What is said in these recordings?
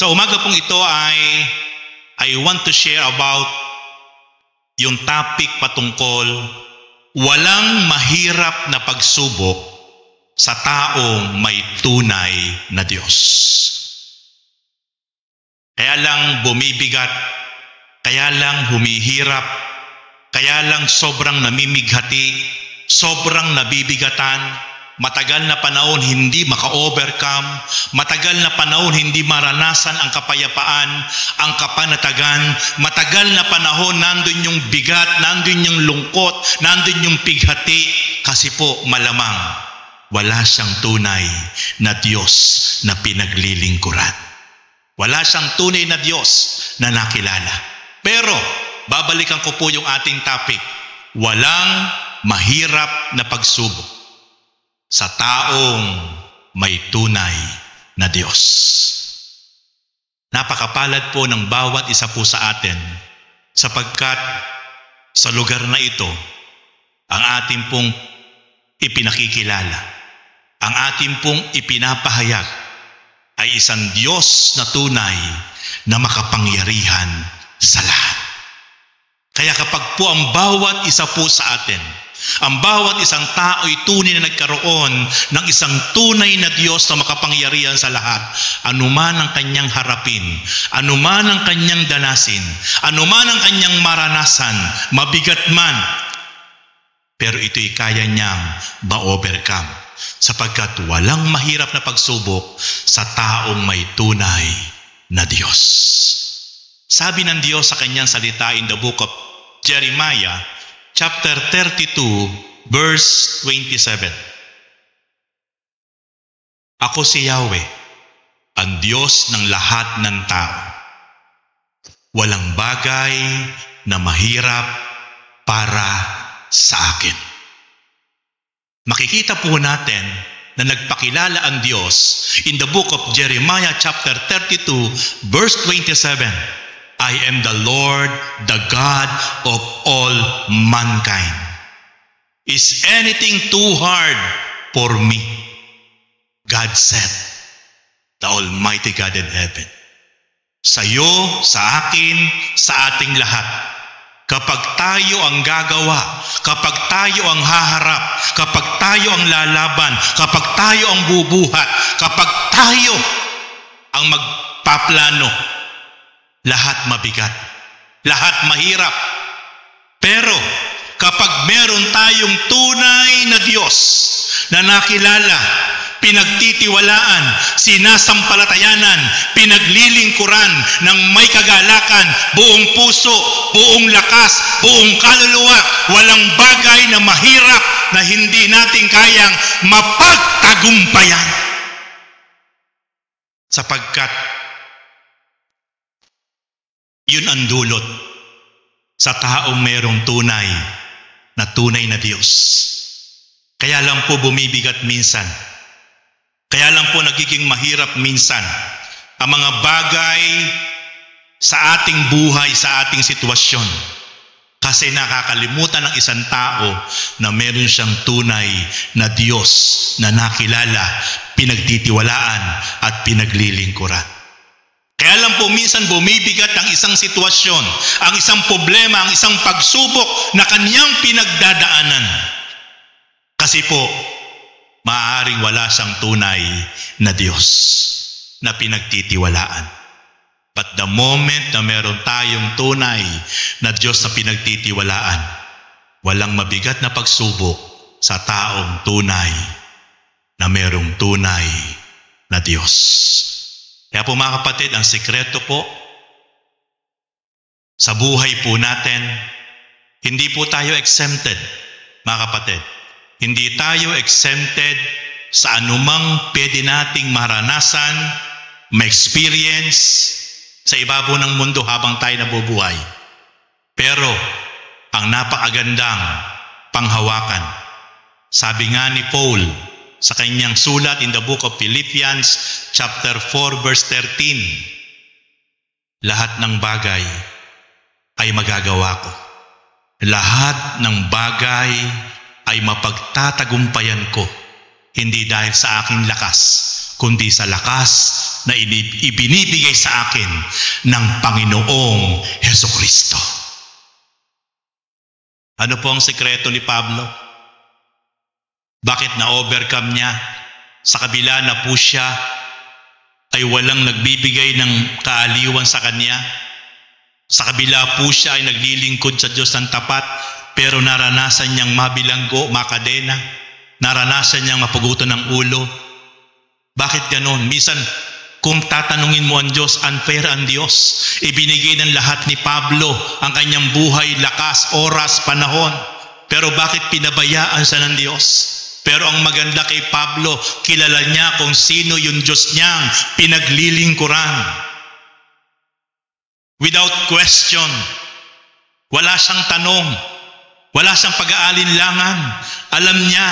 Sa umaga pong ito I want to share about yung topic patungkol walang mahirap na pagsubok sa taong may tunay na Diyos. Kaya lang bumibigat, kaya lang humihirap, kaya lang sobrang namimighati, sobrang nabibigatan, matagal na panahon hindi maka-overcome, matagal na panahon hindi maranasan ang kapayapaan, ang kapanatagan, matagal na panahon nandun yung bigat, nandun yung lungkot, nandun yung pighati, kasi po malamang wala siyang tunay na Diyos na pinaglilingkuran. Wala siyang tunay na Diyos na nakilala. Pero babalikan ko po yung ating topic, walang mahirap na pagsubok sa taong may tunay na Diyos. Napakapalad po ng bawat isa po sa atin sapagkat sa lugar na ito, ang ating pong ipinakikilala, ang ating pong ipinapahayag ay isang Diyos na tunay na makapangyarihan sa lahat. Kaya kapag po ang bawat isa po sa atin, ang bawat isang tao ay tunay na nagkaroon ng isang tunay na Diyos na makapangyarihan sa lahat. Anuman ang kanyang harapin, anuman ang kanyang danasin, anuman ang kanyang maranasan, mabigat man, pero ito'y kaya niyang ma-overcome sapagkat walang mahirap na pagsubok sa taong may tunay na Diyos. Sabi ng Diyos sa kanyang salita in the book of Jeremiah, chapter 32, verse 27. Ako si Yahweh, ang Diyos ng lahat ng tao. Walang bagay na mahirap para sa akin. Makikita po natin na nagpakilala ang Diyos in the book of Jeremiah chapter 32, verse 27. I am the Lord, the God of all mankind. Is anything too hard for me? God said, the Almighty God in heaven. Sa iyo, sa akin, sa ating lahat. Kapag tayo ang gagawa, kapag tayo ang haharap, kapag tayo ang lalaban, kapag tayo ang bubuhat, kapag tayo ang magpaplano, lahat mabigat, lahat mahirap. Pero kapag meron tayong tunay na Diyos na nakilala, pinagtitiwalaan, sinasampalatayanan, pinaglilingkuran ng may kagalakan, buong puso, buong lakas, buong kaluluwa, walang bagay na mahirap na hindi natin kayang mapagtagumpayan. Sapagkat yun ang dulot sa taong merong tunay na Diyos. Kaya lang po bumibigat minsan. Kaya lang po nagiging mahirap minsan ang mga bagay sa ating buhay, sa ating sitwasyon. Kasi nakakalimutan ng isang tao na meron siyang tunay na Diyos na nakilala, pinagtitiwalaan at pinaglilingkuran. Kaya lang po minsan bumibigat ang isang sitwasyon, ang isang problema, ang isang pagsubok na kanyang pinagdadaanan. Kasi po, maaaring wala siyang tunay na Diyos na pinagtitiwalaan. But the moment na meron tayong tunay na Diyos na pinagtitiwalaan, walang mabigat na pagsubok sa taong tunay na merong tunay na Diyos. Kaya po mga kapatid, ang sikreto po sa buhay po natin, hindi po tayo exempted, mga kapatid. Hindi tayo exempted sa anumang pwede nating maranasan, ma-experience sa ibabaw ng mundo habang tayo nabubuhay. Pero ang napakagandang panghawakan, sabi nga ni Paul sa kanyang sulat in the book of Philippians chapter 4 verse 13, lahat ng bagay ay magagawa ko. Lahat ng bagay ay mapagtatagumpayan ko, hindi dahil sa aking lakas, kundi sa lakas na ibinibigay sa akin ng Panginoong Hesukristo. Ano po ang sekreto ni Pablo? Bakit na-overcome niya? Sa kabila na po siya ay walang nagbibigay ng kaaliwan sa kanya. Sa kabila po siya ay naglilingkod sa Diyos ng tapat, pero naranasan niyang mabilanggo, makadena. Naranasan niyang mapugutan ng ulo. Bakit ganon? Minsan, kung tatanungin mo ang Diyos, unfair ang Diyos. Ibinigay ng lahat ni Pablo ang kanyang buhay, lakas, oras, panahon. Pero bakit pinabayaan siya ng Diyos? Pero ang maganda kay Pablo, kilala niya kung sino yung Diyos niyang pinaglilingkuran. Without question, wala siyang tanong, wala siyang pag-aalinlangan. Alam niya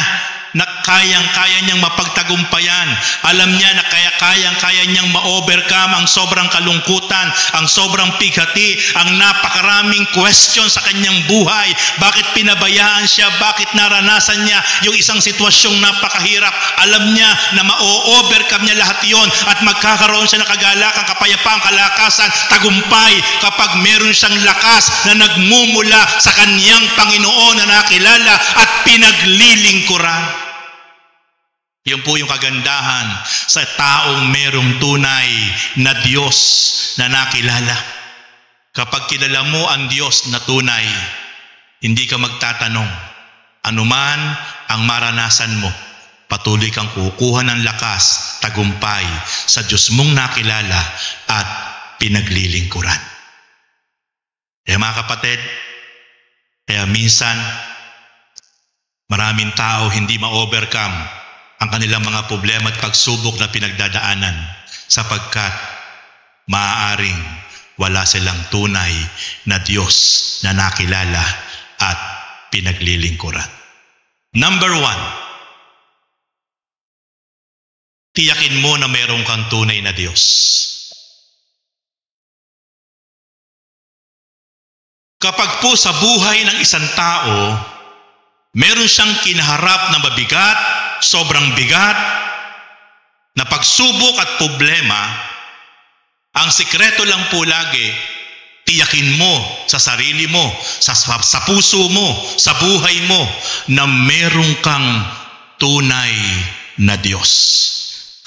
na kayang-kaya niyang mapagtagumpayan. Alam niya na kayang-kaya niyang ma-overcome ang sobrang kalungkutan, ang sobrang pighati, ang napakaraming question sa kanyang buhay. Bakit pinabayaan siya? Bakit naranasan niya yung isang sitwasyong napakahirap? Alam niya na ma-overcome niya lahat yon at magkakaroon siya ng kagalakan, kapayapaan, kalakasan, tagumpay kapag meron siyang lakas na nagmumula sa kanyang Panginoon na nakilala at pinaglilingkuran. Yan po yung kagandahan sa taong merong tunay na Diyos na nakilala. Kapag kilala mo ang Diyos na tunay, hindi ka magtatanong. Anuman ang maranasan mo, patuloy kang kukuha ng lakas, tagumpay sa Diyos mong nakilala at pinaglilingkuran. Kaya mga kapatid, kaya minsan maraming tao hindi ma-overcome ang kanilang mga problema at pagsubok na pinagdadaanan sapagkat maaaring wala silang tunay na Diyos na nakilala at pinaglilingkuran. Number 1, tiyakin mo na mayroon kang tunay na Diyos. Kapag po sa buhay ng isang tao, meron siyang kinaharap na mabigat, sobrang bigat, na pagsubok at problema, ang sikreto lang po lagi, tiyakin mo sa sarili mo, sa puso mo, sa buhay mo, na meron kang tunay na Diyos.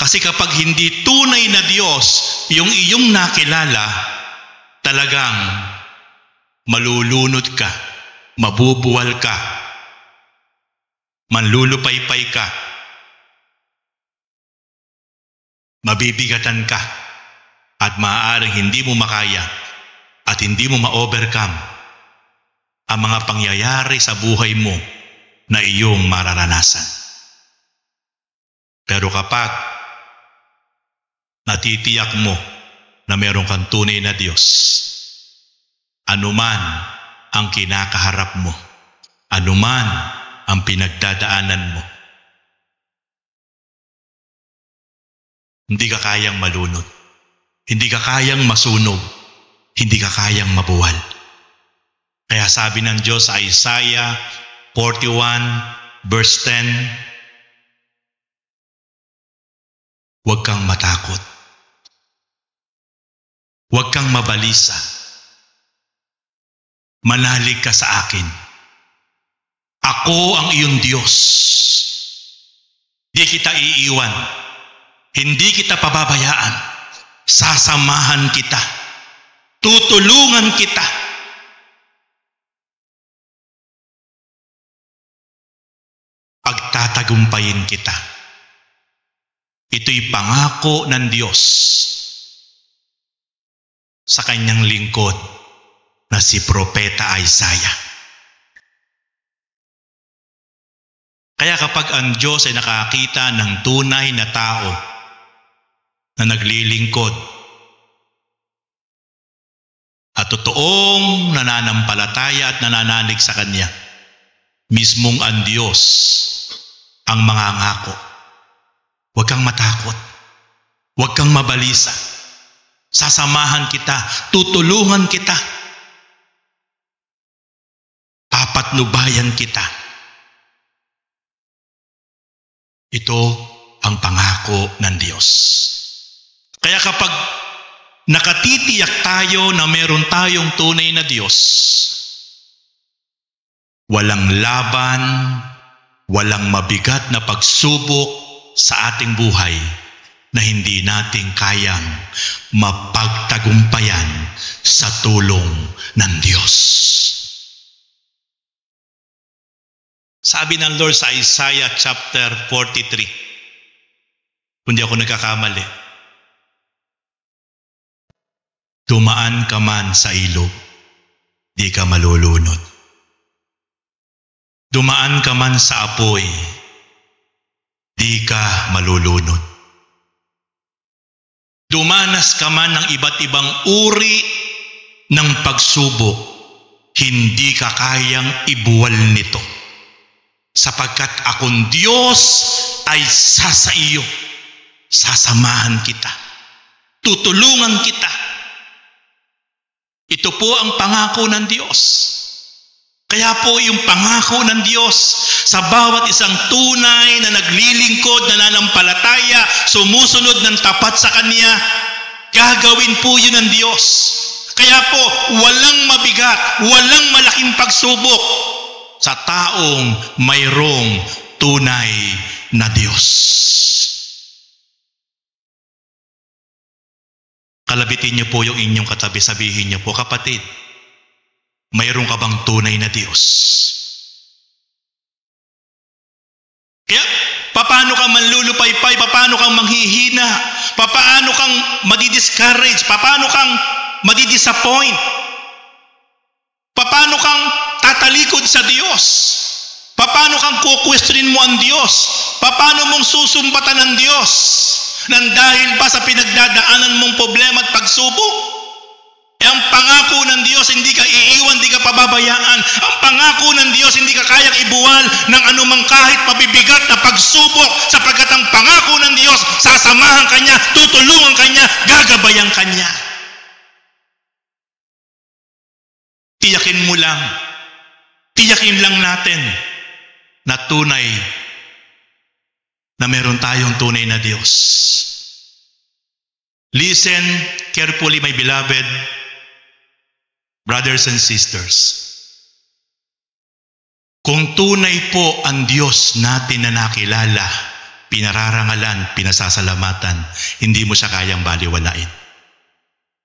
Kasi kapag hindi tunay na Diyos yung iyong nakilala, talagang malulunod ka, mabubuwal ka, manlulupaypay ka, mabibigatan ka, at maaaring hindi mo makaya at hindi mo ma-overcome ang mga pangyayari sa buhay mo na iyong mararanasan. Pero kapag natitiyak mo na meron kang tunay na Diyos, anuman ang kinakaharap mo, anuman ang pinagdadaanan mo, hindi ka kayang malunod, hindi ka kayang masunog, hindi ka kayang mabuwal. Kaya sabi ng Diyos sa Isaiah 41 verse 10, huwag kang matakot, huwag kang mabalisa, manalig ka sa akin. Ako ang iyong Diyos. Di kita iiwan. Hindi kita pababayaan. Sasamahan kita. Tutulungan kita. Pagtatagumpayin kita. Ito'y pangako ng Diyos sa kanyang lingkod na si Propeta Isaiah. Kaya kapag ang Diyos ay nakakita ng tunay na tao na naglilingkod at totoong nananampalataya at nananalig sa Kanya, mismong ang Diyos ang mangangako. Huwag kang matakot. Huwag kang mabalisa. Sasamahan kita. Tutulungan kita. Papatnubayan kita. Ito ang ang pangako ng Diyos. Kaya kapag nakatitiyak tayo na meron tayong tunay na Diyos, walang laban, walang mabigat na pagsubok sa ating buhay na hindi natin kayang mapagtagumpayan sa tulong ng Diyos. Sabi ng Lord sa Isaiah chapter 43, kung di ako nagkakamali, dumaan ka man sa ilog, di ka malulunod. Dumaan ka man sa apoy, di ka malulunod. Dumanas ka man ng iba't ibang uri ng pagsubok, hindi ka kayang ibuwal nito. Sapagkat akong Diyos ay sa iyo, sasamahan kita, tutulungan kita. Ito po ang pangako ng Diyos. Kaya po yung pangako ng Diyos sa bawat isang tunay na naglilingkod, nananampalataya, sumusunod ng tapat sa Kanya, gagawin po yun ng Diyos. Kaya po, walang mabigat, walang malaking pagsubok sa taong mayroong tunay na Diyos. Kalabitin niyo po yung inyong katabi, sabihin niyo po, kapatid, mayroon ka bang tunay na Diyos? Kaya, paano kang manlulupaypay? Paano kang manghihina? Paano kang madidiscourage? Paano kang madidisappoint? Paano kang tatalikod sa Diyos? Paano kang kukwestiyonin mo ang Diyos? Paano mong susumbatan ang Diyos? Nang dahil ba sa pinagdadaanan mong problema at pagsubok? Ang pangako ng Diyos, hindi ka iiwan, hindi ka pababayaan. Ang pangako ng Diyos, hindi ka kayang ibuwal ng anumang kahit mabibigat na pagsubok, sapagkat ang pangako ng Diyos, sasamahan ka niya, tutulungan ka niya, gagabayan ka niya. Tiyakin mo lang, tiyakin lang natin na tunay na meron tayong tunay na Diyos. Listen carefully, my beloved brothers and sisters. Kung tunay po ang Diyos natin na nakilala, pinararangalan, pinasasalamatan, hindi mo siya kayang baliwalain.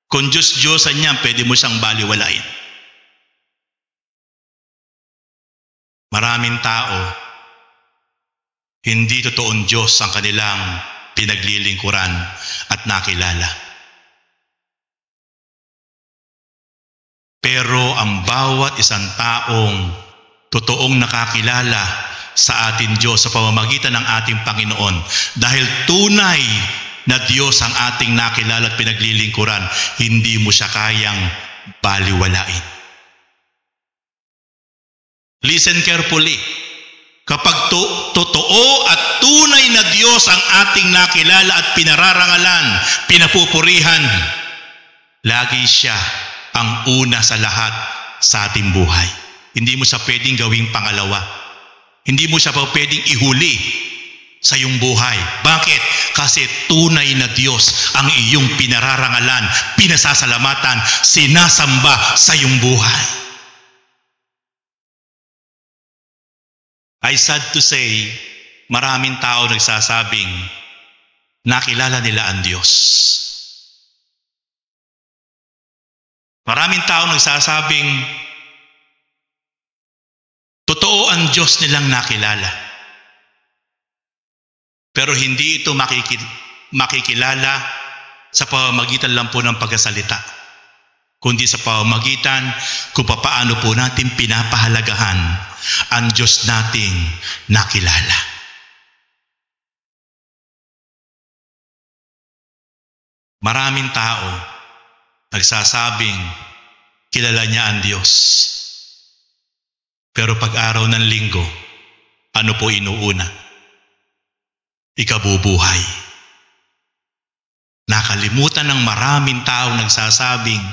Kung Diyos-Diyosan niya, pwede mo siyang baliwalain. Maraming tao, hindi totoong Diyos ang kanilang pinaglilingkuran at nakilala. Pero ang bawat isang taong totoong nakakilala sa ating Diyos sa pamamagitan ng ating Panginoon, dahil tunay na Diyos ang ating nakilala at pinaglilingkuran, hindi mo siya kayang baliwalain. Listen carefully. Kapag totoo at tunay na Diyos ang ating nakilala at pinararangalan, pinapupurihan, lagi siya ang una sa lahat sa ating buhay. Hindi mo siya pwedeng gawing pangalawa. Hindi mo siya pwedeng ihuli sa iyong buhay. Bakit? Kasi tunay na Diyos ang iyong pinararangalan, pinasasalamatan, sinasamba sa iyong buhay. I sad to say, maraming tao nagsasabing nakilala nila ang Diyos. Maraming tao nagsasabing totoo ang Diyos nilang nakilala. Pero hindi ito makikilala sa pamamagitan lang po ng pagkasalita, kundi sa pamamagitan kung paano po natin pinapahalagahan ang Diyos nating nakilala. Maraming tao nagsasabing kilala niya ang Diyos. Pero pag araw ng linggo, ano po inuuna? Ikabubuhay. Nakalimutan ng maraming tao nagsasabing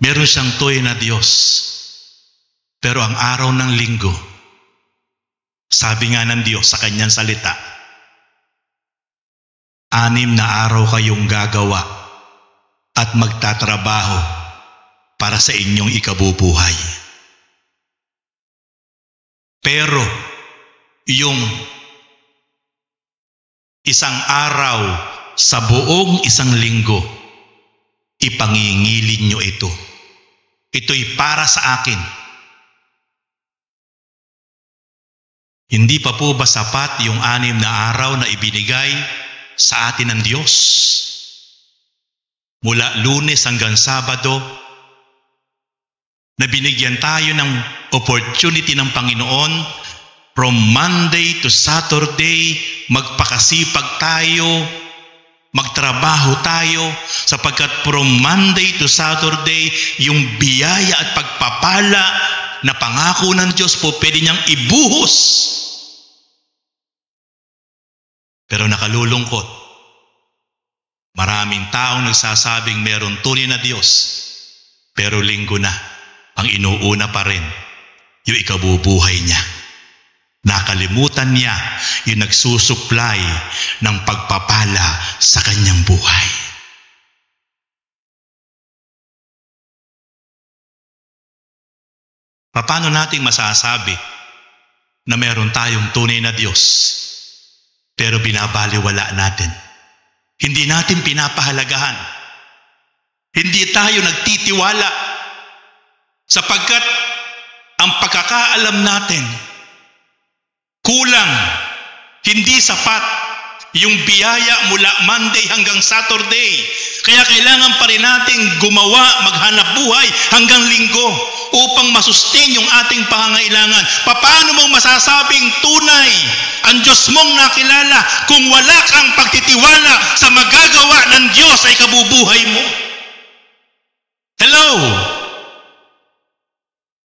meron siyang tunay na Diyos. Pero ang araw ng linggo, Sabi nga ng Diyos sa kanyang salita, 6 na araw kayong gagawa at magtatrabaho para sa inyong ikabubuhay. Pero yung isang araw sa buong isang linggo, ipangingilin nyo ito. Ito'y para sa akin. Hindi pa po ba sapat yung 6 na araw na ibinigay sa atin ng Diyos? Mula Lunes hanggang Sabado, na binigyan tayo ng opportunity ng Panginoon, from Monday to Saturday, magpakasipag tayo, magtrabaho tayo, sapagkat from Monday to Saturday, yung biyaya at pagpapala na pangako ng Diyos po pwede niyang ibuhos. Pero nakalulungkot, maraming taong nagsasabing meron tunay na Diyos, pero linggo na, ang inuuna pa rin yung ikabubuhay niya. Nakalimutan niya yung nagsusupply ng pagpapala sa kanyang buhay. Paano nating masasabi na meron tayong tunay na Diyos pero binabaliwala natin? Hindi natin pinapahalagahan. Hindi tayo nagtitiwala sapagkat ang pagkakaalam natin kulang, hindi sapat yung biyaya mula Monday hanggang Saturday. Kaya kailangan pa rin nating gumawa, maghanap buhay hanggang linggo upang masustain yung ating pangangailangan. Paano mong masasabing tunay ang Diyos mong nakilala kung wala kang pagtitiwala sa magagawa ng Diyos ay kabubuhay mo? Hello?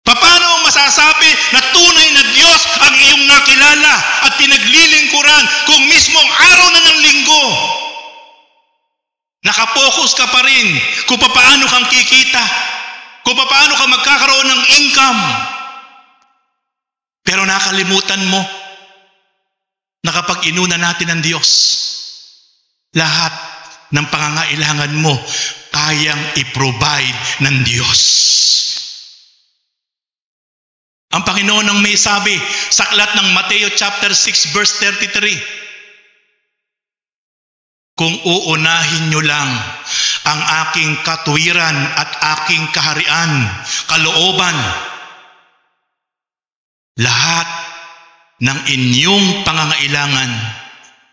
Paano mong masasabi na tunay na Diyos ang iyong nakilala at pinaglilingkuran kung mismong araw na ng linggo? Nakapokus ka pa rin kung paano kang kikita, kung paano ka magkakaroon ng income. Pero nakalimutan mo na kapag inuna natin ang Diyos, lahat ng pangangailangan mo kayang i-provide ng Diyos. Ang Panginoon ang may sabi sa aklat ng Mateo chapter 6 verse 33, kung uunahin nyo lang ang aking katuwiran at aking kaharian, kalooban, lahat ng inyong pangangailangan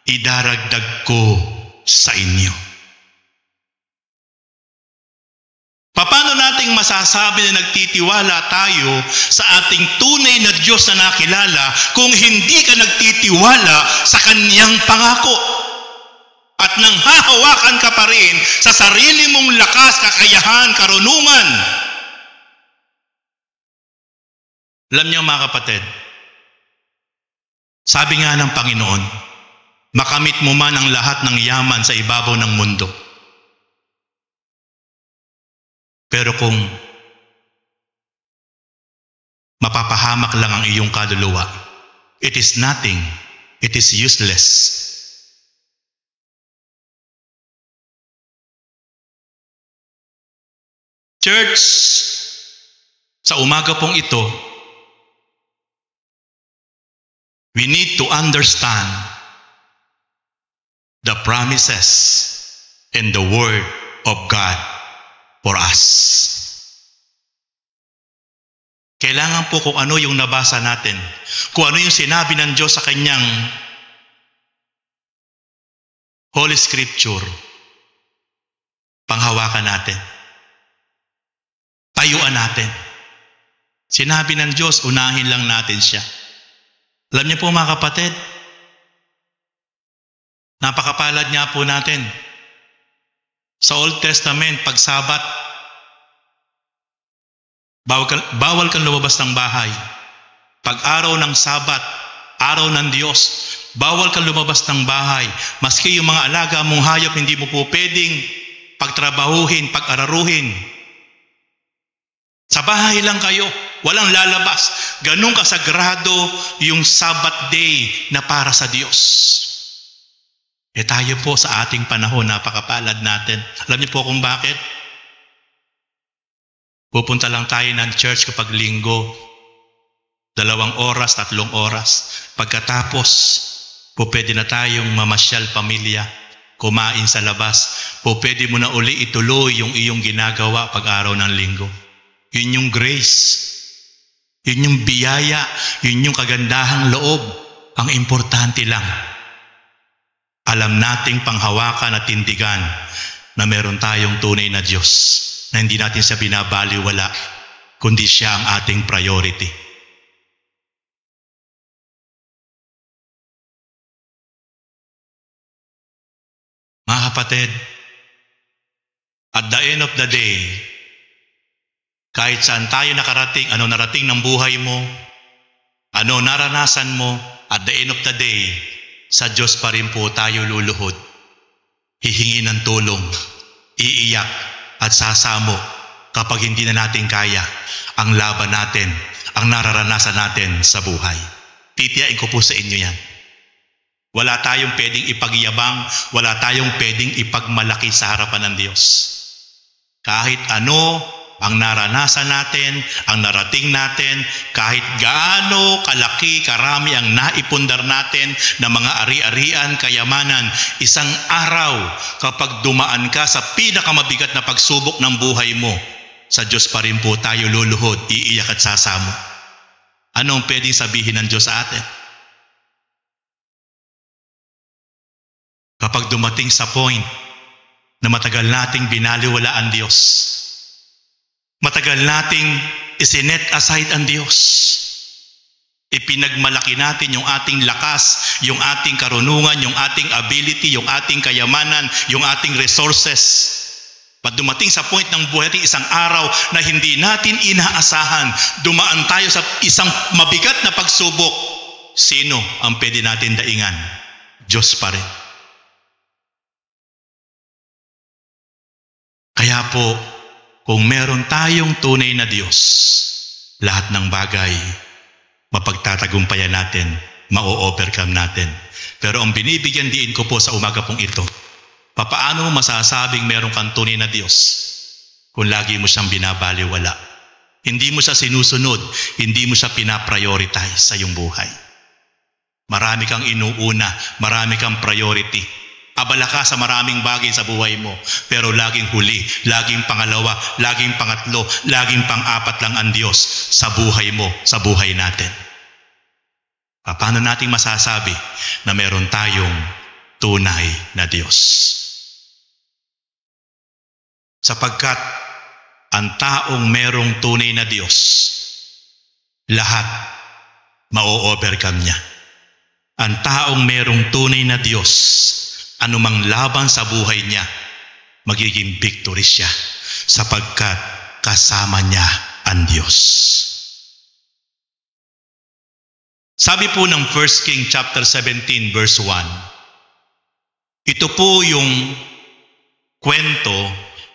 idaragdag ko sa inyo. Paano nating masasabi na nagtitiwala tayo sa ating tunay na Diyos na nakilala kung hindi ka nagtitiwala sa Kanyang pangako? At nang hahawakan ka pa rin sa sarili mong lakas, kakayahan, karunungan. Alam niyo mga kapatid, sabi nga ng Panginoon, makamit mo man ang lahat ng yaman sa ibabaw ng mundo. Pero kung mapapahamak lang ang iyong kaluluwa, it is nothing, it is useless. Church, sa umaga pong ito, we need to understand the promises and the word of God for us. Kailangan po kung ano yung nabasa natin, kung ano yung sinabi ng Diyos sa kanyang Holy Scripture, panghawakan natin. Tayuan natin. Sinabi ng Diyos, unahin lang natin siya. Alam niyo po mga kapatid, napakapalad niya po natin. Sa Old Testament, pag Sabat, bawal kang lumabas ng bahay. Pag araw ng Sabat, araw ng Diyos, bawal kang lumabas ng bahay. Maski yung mga alaga mong hayop, hindi mo po pwedeng pagtrabahuhin, pag-araruhin. Sa bahay lang kayo, Walang lalabas. Ganun kasagrado yung Sabbath day na para sa Diyos. Tayo po sa ating panahon, napakapalad natin. Alam niyo po kung bakit? Pupunta lang tayo ng church kapag linggo. 2 oras, 3 oras. Pagkatapos, pwede na tayong mamasyal pamilya, kumain sa labas. Pwede mo na uli ituloy yung iyong ginagawa pag araw ng linggo. Yun yung grace. Yun yung biyaya. Yun yung kagandahang loob. Ang importante lang, alam nating panghawakan at tindigan na meron tayong tunay na Diyos, na hindi natin siya binabaliwala, kundi siya ang ating priority. Mga kapatid, at the end of the day, kahit saan tayo nakarating, ano narating ng buhay mo, ano naranasan mo, at the end of the day, sa Diyos pa rin po tayo luluhod. Hihingi ng tulong, iiyak at sasamo kapag hindi na natin kaya ang laban natin, ang nararanasan natin sa buhay. Titiyain ko po sa inyo yan. Wala tayong pwedeng ipagyabang, wala tayong pwedeng ipagmalaki sa harapan ng Diyos. Kahit ano ang naranasan natin, ang narating natin, kahit gaano kalaki, karami ang naipundar natin na mga ari-arian, kayamanan, isang araw kapag dumaan ka sa pinakamabigat na pagsubok ng buhay mo, sa Diyos pa rin po tayo luluhod, iiyak at sasamo. Anong pwedeng sabihin ng Diyos sa atin? Kapag dumating sa point na matagal nating binaliwala ang Diyos, matagal nating isinet aside ang Diyos, ipinagmalaki natin yung ating lakas, yung ating karunungan, yung ating ability, yung ating kayamanan, yung ating resources. Pag dumating sa point ng buhay natin isang araw na hindi natin inaasahan, dumaan tayo sa isang mabigat na pagsubok, sino ang pwede natin daingan? Diyos pa rin. Kaya po, kung meron tayong tunay na Diyos, lahat ng bagay, mapagtatagumpayan natin, ma-overcome natin. Pero ang binibigyan diin ko po sa umaga pong ito, papaano mo masasabing meron kang tunay na Diyos kung lagi mo siyang binabaliwala? Hindi mo siya sinusunod, hindi mo siya pinaprioritize sa iyong buhay. Marami kang inuuna, marami kang priority. Abala ka sa maraming bagay sa buhay mo, pero laging huli, laging pangalawa, laging pangatlo, laging pang-apat lang ang Diyos sa buhay mo, sa buhay natin. Paano nating masasabi na meron tayong tunay na Diyos? Sapagkat ang taong merong tunay na Diyos, lahat ma-overcome niya. Ang taong merong tunay na Diyos, anumang laban sa buhay niya, magiging victory siya sapagkat kasama niya ang Diyos. Sabi po ng 1 King chapter 17 verse 1, ito po yung kwento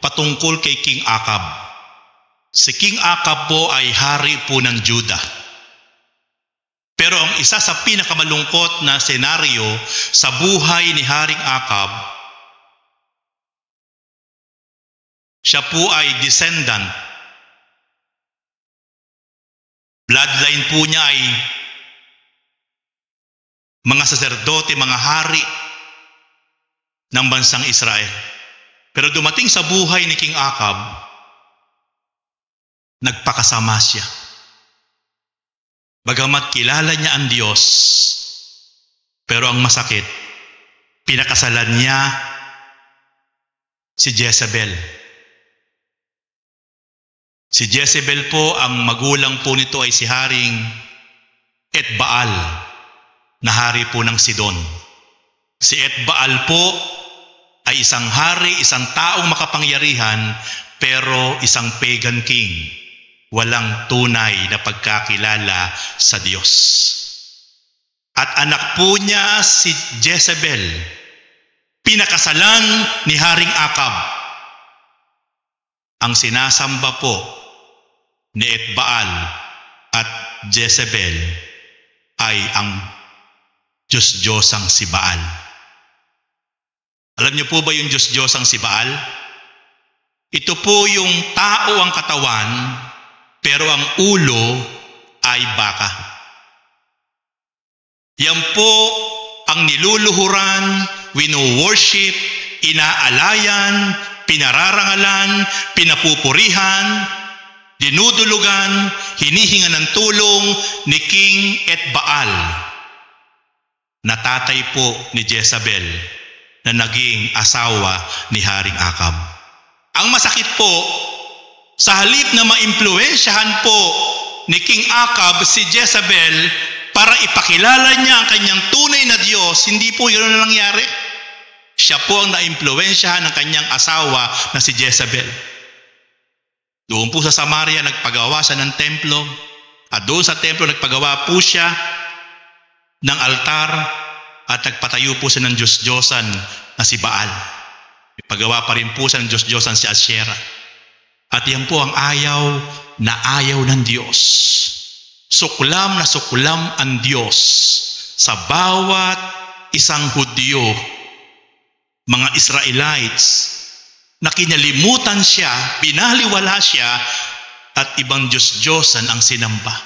patungkol kay King Ahab. Si King Ahab po ay hari po ng Judah. Pero ang isa sa pinakamalungkot na senaryo sa buhay ni Haring Ahab, siya po ay descendant. Bloodline po niya ay mga saserdote, mga hari ng bansang Israel. Pero dumating sa buhay ni King Ahab, nagpakasama siya. Bagamat kilala niya ang Diyos, pero ang masakit, pinakasalan niya si Jezebel. Si Jezebel po, ang magulang po nito ay si Haring Etbaal, na hari po ng Sidon. Si Etbaal po ay isang hari, isang taong makapangyarihan, pero isang pagan king. Walang tunay na pagkakilala sa Diyos. At anak po niya si Jezebel, pinakasalan ni Haring Ahab. Ang sinasamba po ni Etbaal at Jezebel ay ang Diyos-Diyosang si Baal. Alam niyo po ba yung Diyos-Diyosang si Baal? Ito po yung tao ang katawan, pero ang ulo ay baka. Yan po ang niluluhuran, wino-worship, inaalayan, pinararangalan, pinapupurihan, dinudulugan, hinihinga ng tulong ni King et Baal, na tatay po ni Jezebel, na naging asawa ni Haring Akab. Ang masakit po, sa halip na maimpluwensyahan po ni King Akab si Jezebel para ipakilala niya ang kanyang tunay na Diyos, hindi po yun ang nangyari. Siya po ang naimpluwensyahan ng kanyang asawa na si Jezebel. Doon po sa Samaria nagpagawa siya ng templo, at doon sa templo nagpagawa po siya ng altar, at nagpatayo po siya ng Diyos-Diyosan na si Baal. Ipagawa pa rin po siya ng Diyos-Diyosan si Asherah. At yan po ang ayaw na ayaw ng Diyos. Suklam na suklam ang Diyos sa bawat isang Hudyo, mga Israelites, na kinalimutan siya, binaliwala siya, at ibang Diyos-Diyosan ang sinamba.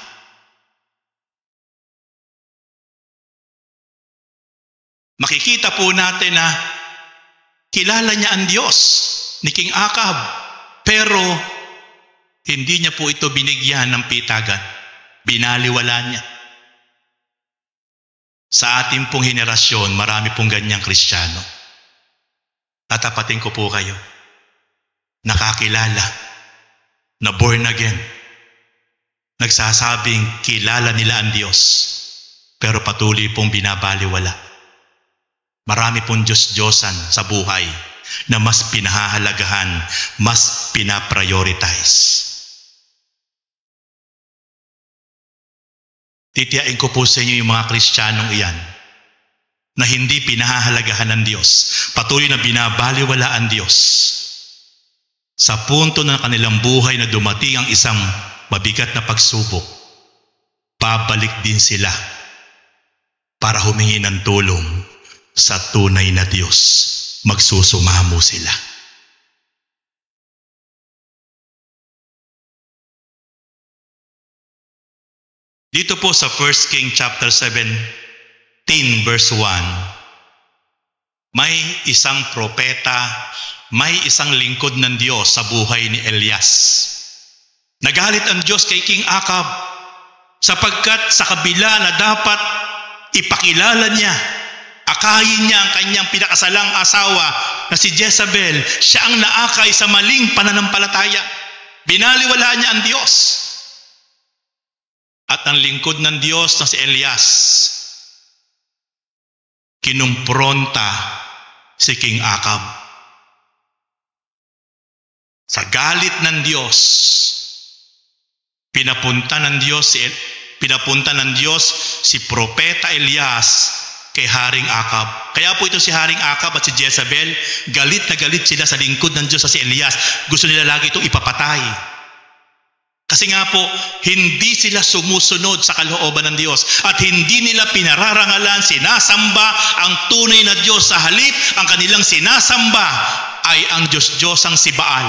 Makikita po natin na kilala niya ang Diyos ni King Akab, pero hindi niya po ito binigyan ng pitagan. Binaliwala niya. Sa ating pong henerasyon, marami pong ganyang Kristiyano. Tatapatin ko po kayo, nakakilala, na born again, nagsasabing kilala nila ang Diyos, pero patuloy pong binabaliwala. Marami pong Diyos-Diyosan sa buhay na mas pinahahalagahan, mas pinaprioritize. Titiyain ko po sa inyo yung mga Kristiyanong iyan na hindi pinahahalagahan ng Diyos, patuloy na binabaliwala ang Diyos. Sa punto ng kanilang buhay na dumating ang isang mabigat na pagsubok, babalik din sila para humingi ng tulong sa tunay na Diyos. Magsusumamo sila. Dito po sa 1 King chapter 17 verse 1, may isang propeta, may isang lingkod ng Diyos sa buhay ni Elias. Nagalit ang Diyos kay King Akab sapagkat sa kabila na dapat ipakilala niya, akayin niya ang kanyang pinakasalang asawa na si Jezebel, siya ang naakay sa maling pananampalataya. Binaliwala niya ang Diyos. At ang lingkod ng Diyos na si Elias, kinumpronta si King Akab. Sa galit ng Diyos, pinapunta ng Diyos si Propeta Elias kay Haring Akab. Kaya po ito si Haring Akab at si Jezebel, galit na galit sila sa lingkod ng Diyos na si Elias. Gusto nila lagi itong ipapatay. Kasi nga po, hindi sila sumusunod sa kalooban ng Diyos at hindi nila pinararangalan, sinasamba ang tunay na Diyos. Sa halip, ang kanilang sinasamba ay ang Diyos-Diyosang si Baal,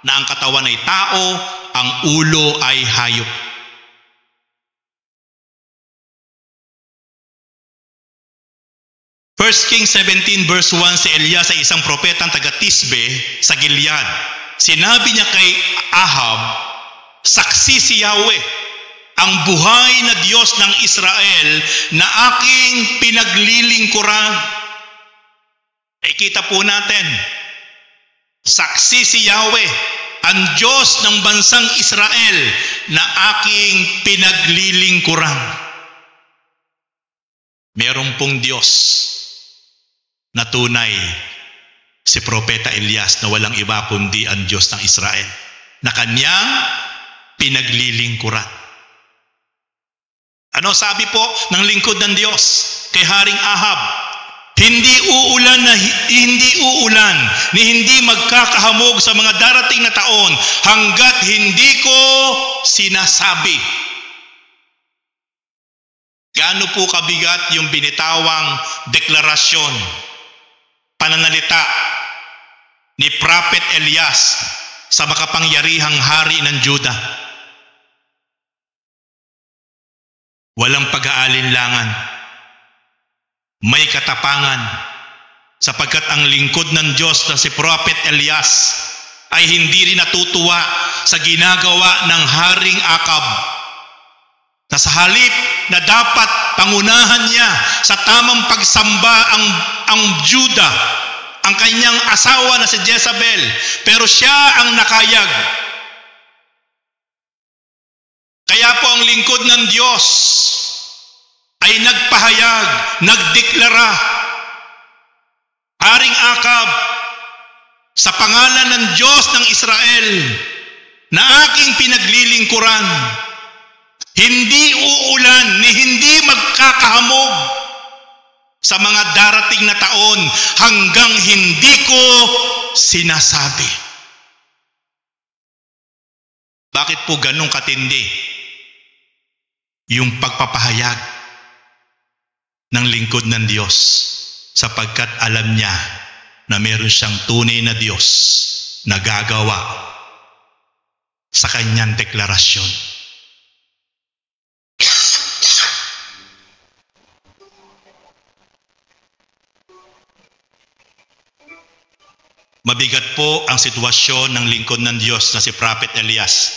na ang katawan ay tao, ang ulo ay hayop. First King 17 verse 1, si Elias ay isang propetang taga-Tisbe sa Gilead. Sinabi niya kay Ahab, saksi si Yahweh, ang buhay na Diyos ng Israel na aking pinaglilingkuran. Kita po natin, saksi si Yahweh, ang Diyos ng bansang Israel na aking pinaglilingkuran. Meron pong Diyos na tunay, si Propeta Elias, na walang iba kundi ang Diyos ng Israel, na kanyang pinaglilingkuran. Ano sabi po ng lingkod ng Diyos kay Haring Ahab? Hindi uulan ni hindi magkakahamog sa mga darating na taon hanggat hindi ko sinasabi. Gaano po kabigat yung binitawang deklarasyon, pananalita ni Prophet Elias sa makapangyarihang hari ng Juda. Walang pag-aalinlangan, may katapangan, sapagkat ang lingkod ng Diyos na si Prophet Elias ay hindi rin natutuwa sa ginagawa ng Haring Akab, na sa halip na dapat pangunahan niya sa tamang pagsamba ang Juda, ang kanyang asawa na si Jezebel, pero siya ang nakayag. Kaya po ang lingkod ng Diyos ay nagpahayag, nagdeklara, Haring Akab, sa pangalan ng Diyos ng Israel na aking pinaglilingkuran, hindi uulan ni hindi magkakahamog sa mga darating na taon hanggang hindi ko sinasabi. Bakit po ganun katindi yung pagpapahayag ng lingkod ng Diyos? Sapagkat alam niya na meron siyang tunay na Diyos na gagawa sa kanyang deklarasyon. Mabigat po ang sitwasyon ng lingkod ng Diyos na si Prophet Elias.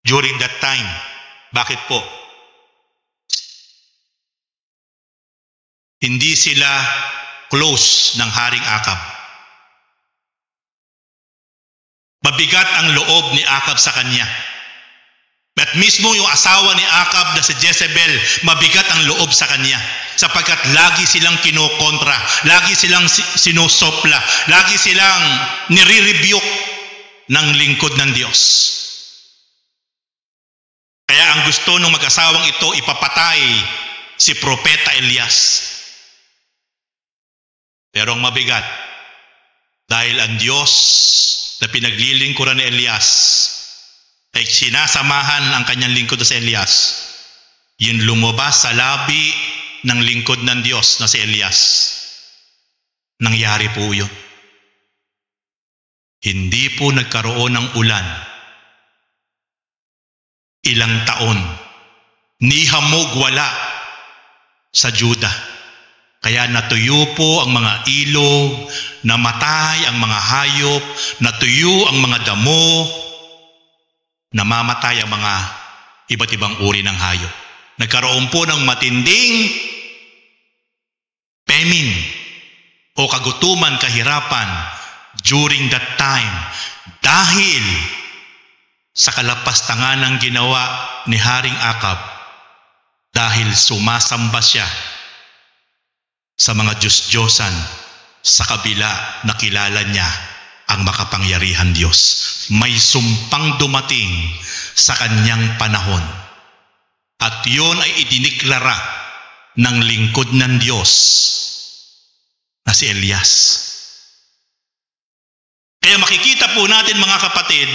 During that time, bakit po? Hindi sila close ng Haring Akab. Mabigat ang loob ni Akab sa kanya. At mismo yung asawa ni Akab na si Jezebel, mabigat ang loob sa kanya. Sapagkat lagi silang kinokontra, lagi silang sinosopla, lagi silang nire-rebuke ng lingkod ng Diyos. Kaya ang gusto ng mag-asawang ito, ipapatay si Propeta Elias. Pero ang mabigat, dahil ang Diyos na pinaglilingkuran ni Elias ay sinasamahan ang kanyang lingkod na si Elias, yun lumabas sa labi ng lingkod ng Diyos na si Elias. Nangyari po yun. Hindi po nagkaroon ng ulan. Ilang taon. Ni hamog wala sa Juda. Kaya natuyo po ang mga ilog, namatay ang mga hayop, natuyo ang mga damo, namamatay ang mga iba't ibang uri ng hayop. Nagkaroon po ng matinding famine o kagutuman, kahirapan during that time dahil sa kalapastangan ng ginawa ni Haring Akab, dahil sumasamba siya sa mga Diyos-Diyosan sa kabila na kilala niya ang makapangyarihan Diyos. May sumpang dumating sa kanyang panahon. At yun ay idiniklara ng lingkod ng Diyos na si Elias. Kaya makikita po natin mga kapatid,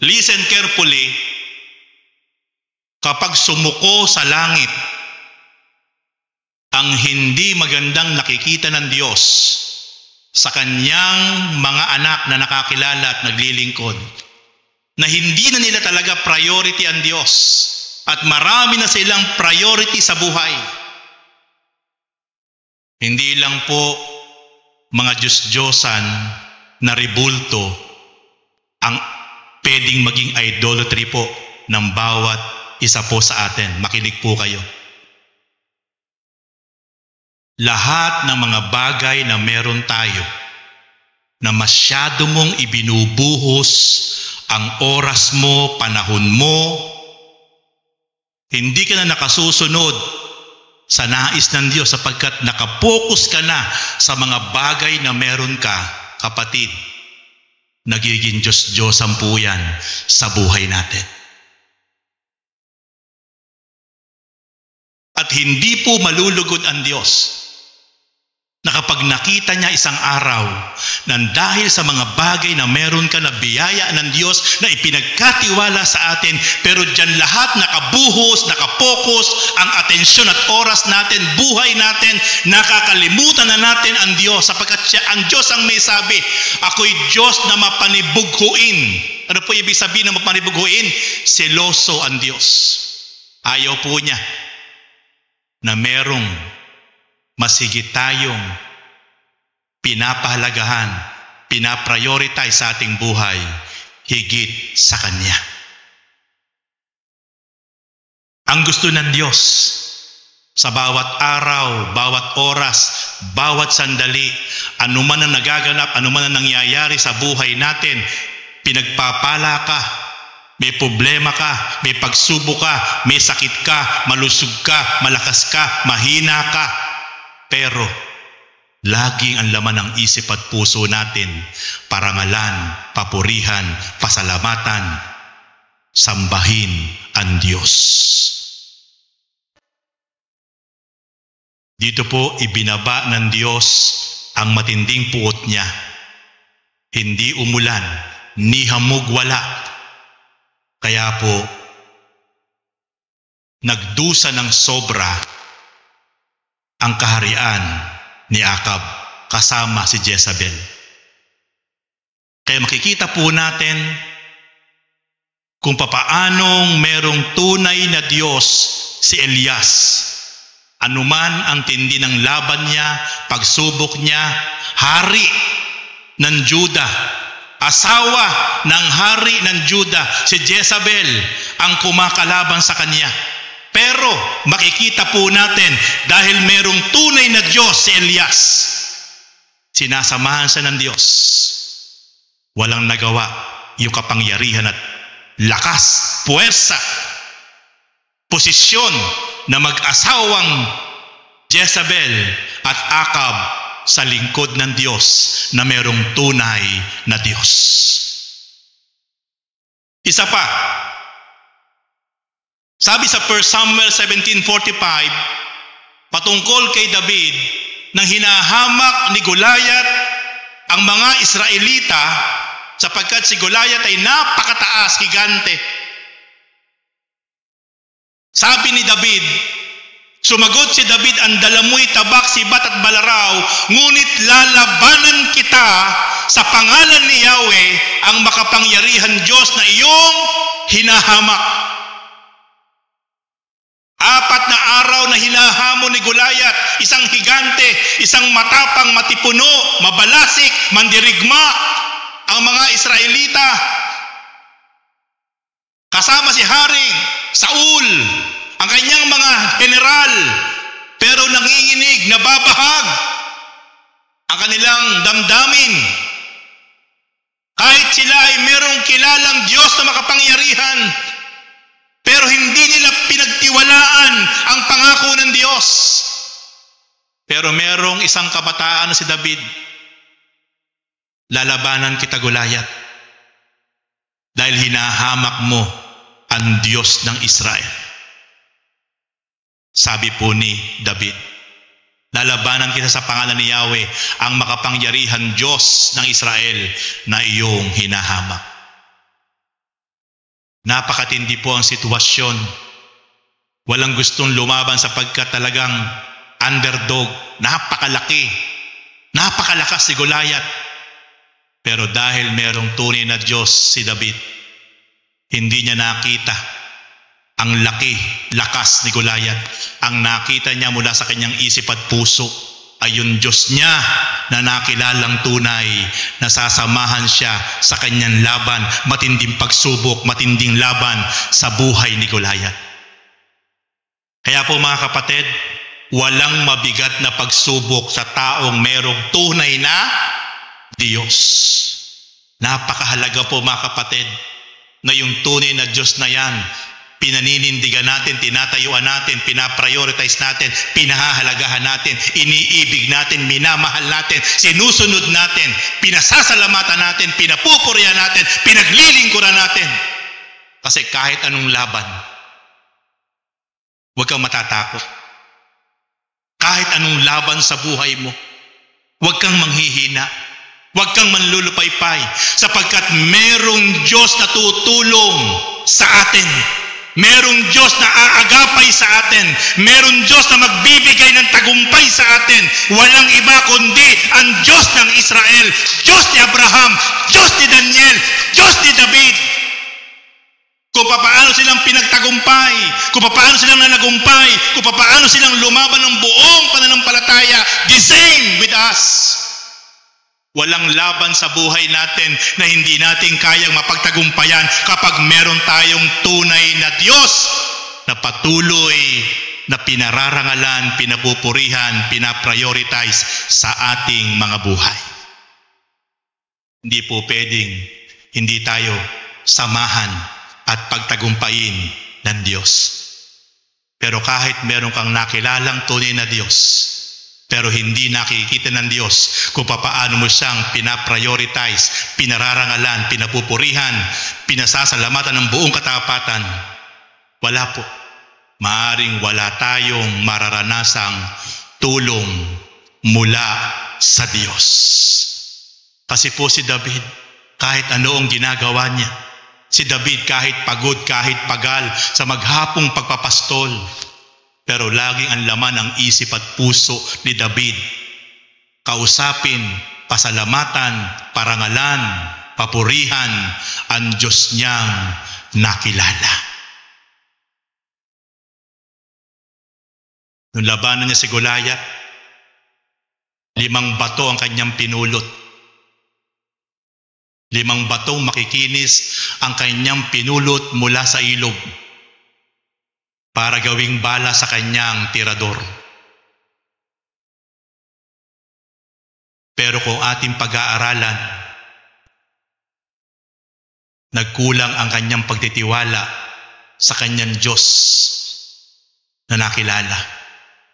listen carefully, kapag sumuko sa langit ang hindi magandang nakikita ng Diyos sa kanyang mga anak na nakakilala at naglilingkod, na hindi na nila talaga priority ang Diyos at marami na silang priority sa buhay. Hindi lang po mga Diyos-Diyosan na ribulto ang pwedeng maging idolatry po ng bawat isa po sa atin. Makinig po kayo. Lahat ng mga bagay na meron tayo na masyado mong ibinubuhos ang oras mo, panahon mo, hindi ka na nakasusunod sa nais ng Diyos sapagkat nakapokus ka na sa mga bagay na meron ka, kapatid. Nagiging Diyos-Diyosan po yan sa buhay natin. At hindi po malulugod ang Diyos na kapag nakita niya isang araw na dahil sa mga bagay na meron ka na biyaya ng Diyos na ipinagkatiwala sa atin, pero dyan lahat nakabuhos, nakapokus ang atensyon at oras natin, buhay natin, nakakalimutan na natin ang Diyos, sapagkat ang Diyos ang may sabi, ako'y Diyos na mapanibughuin. Ano po ibig sabihin na mapanibughuin? Seloso ang Diyos. Ayaw po niya na merong masigit tayong pinapahalagahan, pinaprioritize sa ating buhay higit sa Kanya. Ang gusto ng Diyos sa bawat araw, bawat oras, bawat sandali, anuman ang nagaganap, anuman ang nangyayari sa buhay natin, pinagpapala ka, may problema ka, may pagsubok ka, may sakit ka, malusog ka, malakas ka, mahina ka. Pero laging ang laman ng isip at puso natin, parangalan, papurihan, pasalamatan, sambahin ang Diyos. Dito po ibinaba ng Diyos ang matinding puot niya. Hindi umulan, ni hamog wala. Kaya po, nagdusa ng sobra ang kaharian ni Akab kasama si Jezebel. Kaya makikita po natin kung papaanong merong tunay na Diyos si Elias. Anuman ang tindi ng laban niya, pagsubok niya, hari ng Juda, asawa ng hari ng Juda, si Jezebel ang kumakalaban sa kanya. Pero makikita po natin dahil merong tunay na Diyos si Elias, sinasamahan siya ng Diyos. Walang nagawa yung kapangyarihan at lakas, puwersa, posisyon na mag-asawang Jezebel at Akab sa lingkod ng Diyos na merong tunay na Diyos. Isa pa, sabi sa 1 Samuel 17:45, patungkol kay David, nang hinahamak ni Goliath ang mga Israelita sapagkat si Goliath ay napakataas, gigante. Sabi ni David, sumagot si David, ang dala mo'y tabak, sibat at balaraw, ngunit lalabanan kita sa pangalan ni Yahweh, ang makapangyarihan Diyos na iyong hinahamak. 4 na araw na hinahamon ni Goliath, isang higante, isang matapang, matipuno, mabalasik, mandirigma, ang mga Israelita. Kasama si Haring Saul, ang kanyang mga general, pero nanginginig, nababahag ang kanilang damdamin. Kahit sila ay merong kilalang Diyos na makapangyarihan, pero hindi nila pinagtiwalaan ang pangako ng Diyos. Pero merong isang kabataan na si David, lalabanan kita Goliath, dahil hinahamak mo ang Diyos ng Israel. Sabi po ni David, lalabanan kita sa pangalan ni Yahweh, ang makapangyarihan Diyos ng Israel na iyong hinahamak. Napakatindi po ang sitwasyon. Walang gustong lumaban sapagkat talagang underdog, napakalaki, napakalakas si Goliath. Pero dahil merong tunay na Diyos si David, hindi niya nakita ang laki, lakas ni Goliath. Ang nakita niya mula sa kanyang isip at puso ay yung Diyos niya na nakilalang tunay, na sasamahan siya sa kanyang laban, matinding pagsubok, matinding laban sa buhay ni Goliath. Kaya po mga kapatid, walang mabigat na pagsubok sa taong merong tunay na Diyos. Napakahalaga po mga kapatid na yung tunay na Diyos na yan, pinaninindigan natin, tinatayuan natin, pinaprioritize natin, pinahahalagahan natin, iniibig natin, minamahal natin, sinusunod natin, pinasasalamatan natin, pinapupurihan natin, pinaglilingkuran natin. Kasi kahit anong laban, huwag kang matatakot. Kahit anong laban sa buhay mo, Huwag kang manghihina. Huwag kang manlulupaypay sapagkat merong Diyos na tutulong sa atin. Merong Diyos na aagapay sa atin. Merong Diyos na magbibigay ng tagumpay sa atin. Walang iba kundi ang Diyos ng Israel, Diyos ni Abraham, Diyos ni Daniel, Diyos ni David. Kung papaano silang pinagtagumpay, kung papaano silang nanagumpay, kung papaano silang lumaban ng buong pananampalataya, the same with us. Walang laban sa buhay natin na hindi natin kayang mapagtagumpayan kapag meron tayong tunay na Diyos na patuloy na pinararangalan, pinapupurihan, pinaprioritize sa ating mga buhay. Hindi po pwedeng hindi tayo samahan at pagtagumpayin ng Diyos. Pero kahit meron kang nakilalang tunay na Diyos, pero hindi nakikita ng Diyos kung papaano mo siyang pinaprioritize, pinararangalan, pinapupurihan, pinasasalamatan ng buong katapatan, wala po. Maaring wala tayong mararanasang tulong mula sa Diyos. Kasi po si David, kahit ano ang ginagawa niya, si David kahit pagod, kahit pagal sa maghapong pagpapastol, pero laging ang laman ng isip at puso ni David, kausapin, pasalamatan, parangalan, papurihan ang Diyos niyang nakilala. Nung labanan niya si Goliath, 5 bato ang kanyang pinulot. 5 batong makikinis ang kanyang pinulot mula sa ilog para gawing bala sa kanyang tirador. Pero kung ating pag-aaralan, nagkulang ang kanyang pagtitiwala sa kanyang Diyos na nakilala.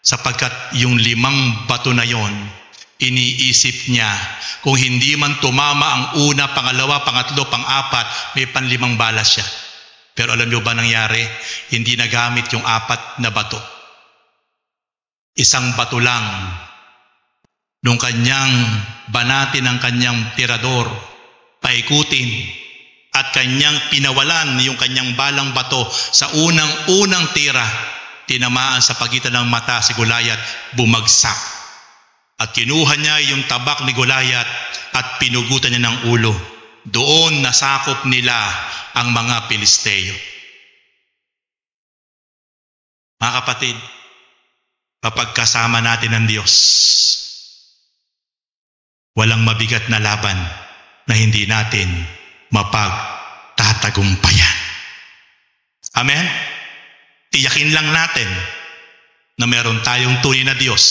Sapagkat yung 5 bato na yon, iniisip niya, kung hindi man tumama ang una, pangalawa, pangatlo, pang-apat, may 5 bala siya. Pero alam niyo ba nangyari? Hindi nagamit yung 4 na bato. 1 bato lang. Nung kanyang banatin ang kanyang tirador, paikutin, at kanyang pinawalan yung kanyang balang bato sa unang tira, tinamaan sa pagitan ng mata si Goliath, bumagsak. At kinuha niya yung tabak ni Goliath at pinugutan niya ng ulo. Doon nasakop nila ang mga Pilisteo. Mga kapatid, kapag kasama natin ang Diyos, walang mabigat na laban na hindi natin mapagtatagumpayan. Amen? Tiyakin lang natin na meron tayong tunay na Diyos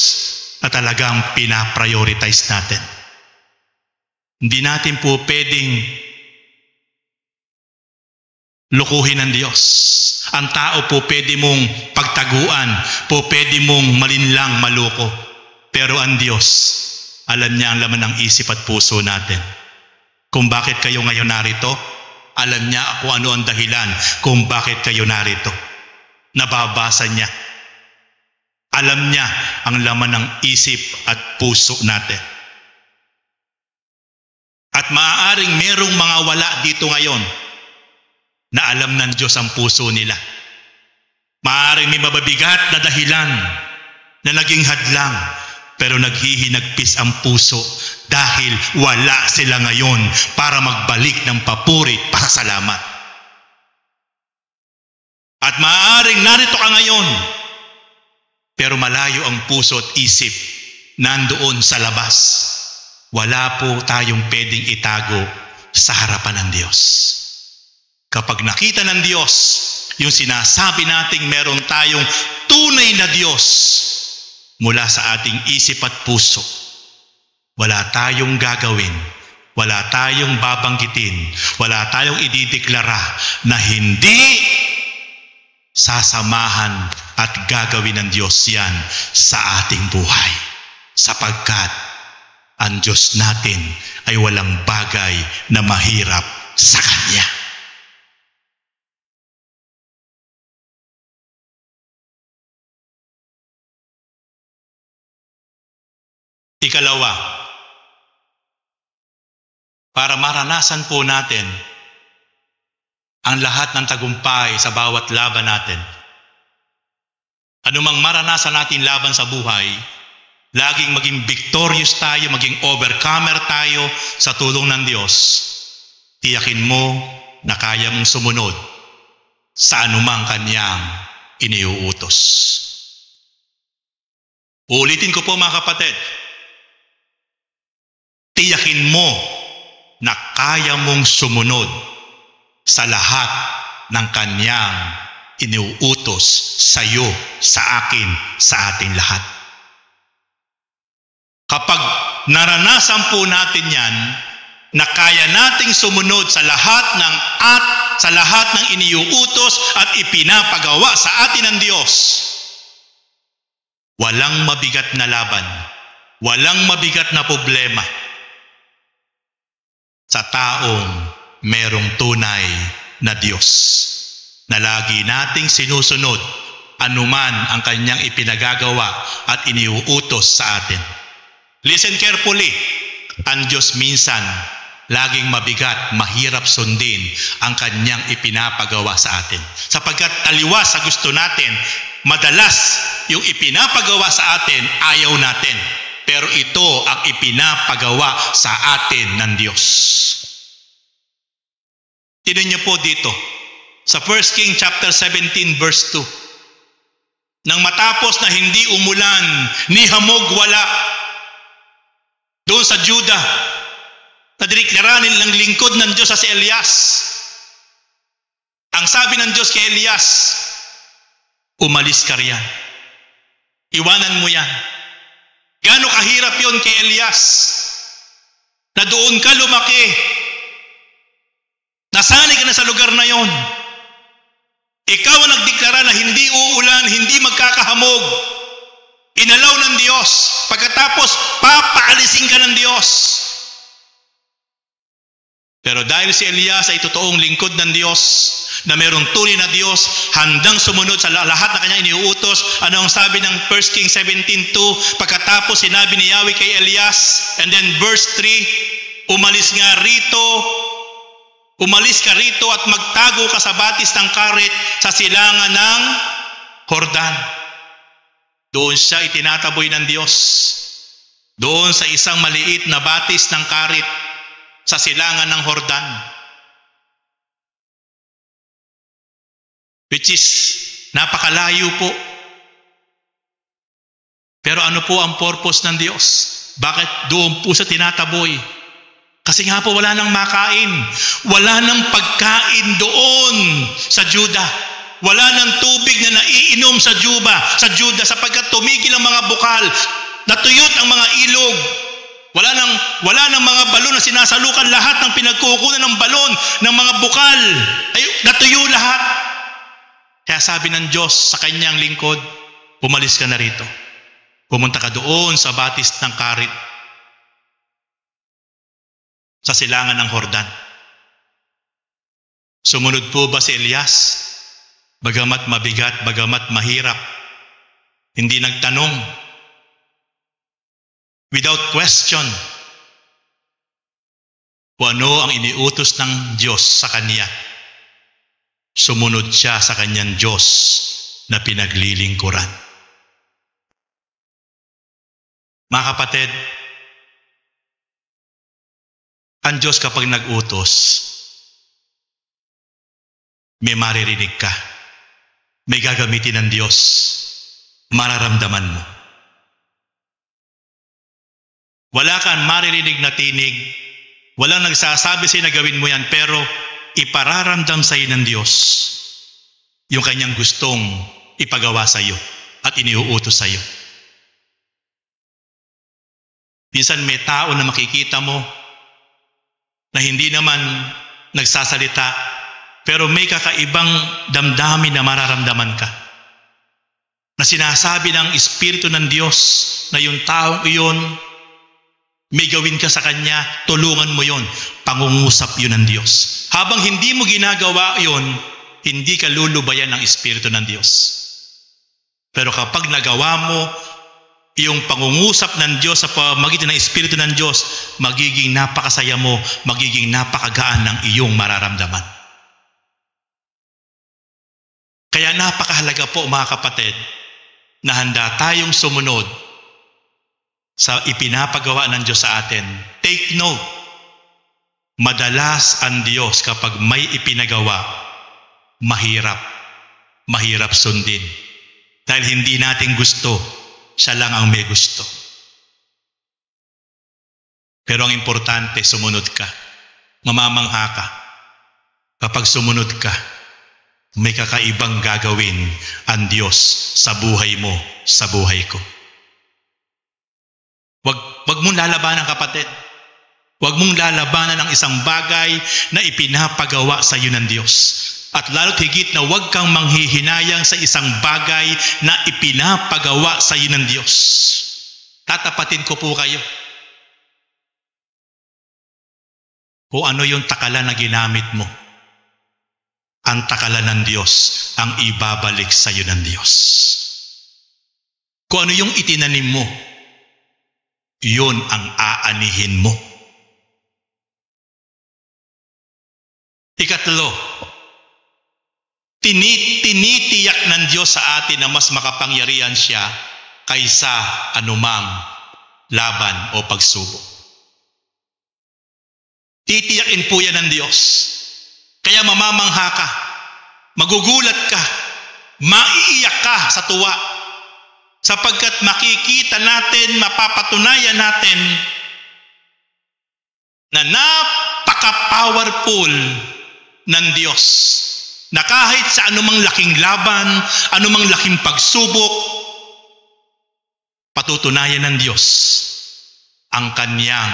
na talagang pinaprioritize natin. Hindi natin po pwedeng lukuhin ng Diyos. Ang tao po pwede mong pagtaguan, po pwede mong malinlang maloko. Pero ang Diyos, alam niya ang laman ng isip at puso natin. Kung bakit kayo ngayon narito, alam niya kung ano ang dahilan kung bakit kayo narito. Nababasa niya. Alam niya ang laman ng isip at puso natin. At maaaring merong mga wala dito ngayon na alam ng Diyos ang puso nila. Maaaring may mababigat na dahilan na naging hadlang, pero naghihinagpis ang puso dahil wala sila ngayon para magbalik ng papuri, pasasalamat. At maaaring narito ka ngayon, pero malayo ang puso at isip, nandoon sa labas. Wala po tayong pwedeng itago sa harapan ng Diyos. Kapag nakita ng Diyos, yung sinasabi nating meron tayong tunay na Diyos mula sa ating isip at puso, wala tayong gagawin, wala tayong babanggitin, wala tayong idideklara na hindi sasamahan at gagawin ng Diyos yan sa ating buhay. Sapagkat ang Diyos natin ay walang bagay na mahirap sa Kanya. Ikalawa, para maranasan po natin ang lahat ng tagumpay sa bawat laban natin. Anumang maranasan natin laban sa buhay, laging maging victorious tayo, maging overcomer tayo sa tulong ng Diyos. Tiyakin mo na kaya mong sumunod sa anumang kanyang iniuutos. Uulitin ko po mga kapatid, tiyakin mo na kaya mong sumunod sa lahat ng kanyang iniuutos sa iyo, sa akin, sa ating lahat. Kapag naranasan po natin yan, na kaya nating sumunod sa lahat ng iniuutos at ipinapagawa sa atin ng Diyos, walang mabigat na laban, walang mabigat na problema sa taong merong tunay na Diyos na lagi nating sinusunod anuman ang kanyang ipinagagawa at iniuutos sa atin. Listen carefully. Ang Diyos minsan laging mabigat, mahirap sundin ang kanyang ipinapagawa sa atin. Sapagkat taliwas sa gusto natin, madalas yung ipinapagawa sa atin, ayaw natin. Pero ito ang ipinapagawa sa atin ng Diyos. Tingnan niyo po dito, sa 1 King chapter 17 verse 2. Nang matapos na hindi umulan, ni hamog wala, doon sa Juda, na diniklara ng lingkod ng Diyos sa si Elias. Ang sabi ng Diyos kay Elias, umalis ka riyan. Iwanan mo yan. Gaano kahirap yon kay Elias, na doon ka lumaki. Nasanay ka na sa lugar na yon. Ikaw ang nagdeklara na hindi uulan, hindi magkakahamog. Inalaw ng Diyos. Pagkatapos, papaalisin ka ng Diyos. Pero dahil si Elias ay totoong lingkod ng Diyos, na mayroong tunay na Diyos, handang sumunod sa lahat na kanyang iniuutos, ano ang sabi ng 1 King 17:2, pagkatapos sinabi ni Yahweh kay Elias, and then verse 3, umalis ka rito at magtago ka sa batis ng karit sa silangan ng Jordan. Doon siya itinataboy ng Diyos. Doon sa isang maliit na batis ng karit sa silangan ng Jordan. Which is napakalayo po. Pero ano po ang purpose ng Diyos? Bakit doon po sa tinataboy? Kasi nga po wala nang makain. Wala nang pagkain doon sa Juda. Wala nang tubig na naiinom sa Juda sapagkat tumigil ang mga bukal. Natuyot ang mga ilog. Wala nang mga balon na sinasalukan, lahat ng pinagkukunan ng balon ng mga bukal ay natuyo lahat. Kaya sabi ng Diyos sa kanyang lingkod, umalis ka na rito. Pumunta ka doon sa batis ng karit sa silangan ng Jordan. Sumunod po ba si Elias? Bagamat mabigat, bagamat mahirap, hindi nagtanong. Without question, kung ano ang iniutos ng Diyos sa kanya, sumunod siya sa kanyang Diyos na pinaglilingkuran. Mga kapatid, ang Diyos kapag nag-utos, may maririnig ka. May gagamitin ng Diyos. Mararamdaman mo. Wala kang maririnig na tinig. Walang nagsasabi sa'yo na gawin mo yan, pero ipararamdam sa'yo ng Diyos yung kanyang gustong ipagawa sa'yo at iniuutos sa'yo. Minsan may tao na makikita mo na hindi naman nagsasalita, pero may kakaibang damdamin na mararamdaman ka. Na sinasabi ng Espiritu ng Diyos na yung taong iyon, may gawin ka sa kanya, tulungan mo yon, pangungusap yun ng Diyos. Habang hindi mo ginagawa yon, hindi ka lulubayan ng Espiritu ng Diyos. Pero kapag nagawa mo, yung pangungusap ng Diyos sa pamamagitan ng Espiritu ng Diyos, magiging napakasaya mo, magiging napakagaan ng iyong mararamdaman. Kaya napakahalaga po mga kapatid, na handa tayong sumunod sa ipinapagawa ng Diyos sa atin. Take note, madalas ang Diyos kapag may ipinagawa, mahirap sundin. Dahil hindi natin gusto, siya lang ang may gusto. Pero ang importante, sumunod ka. Mamamangha ka. Kapag sumunod ka, may kakaibang gagawin ang Diyos sa buhay mo, sa buhay ko. Wag mong lalabanan, kapatid. Wag mong lalabanan ang isang bagay na ipinapagawa sa iyo ng Diyos. At lalo't higit na huwag kang manghihinayang sa isang bagay na ipinapagawa sa iyo ng Diyos. Tatapatin ko po kayo. Kung ano yung takalan na ginamit mo, ang takalan ng Diyos ang ibabalik sa iyo ng Diyos. Kung ano yung itinanim mo, yun ang aanihin mo. Ikatlo, tinitiyak ng Diyos sa atin na mas makapangyarihan siya kaysa anumang laban o pagsubok. Titiyakin po yan ng Diyos. Kaya mamamangha ka, magugulat ka, maiiyak ka sa tuwa, sapagkat makikita natin, mapapatunayan natin na napaka-powerful ng Diyos. Na kahit sa anumang laking laban, anumang laking pagsubok, patutunayan ng Diyos ang kanyang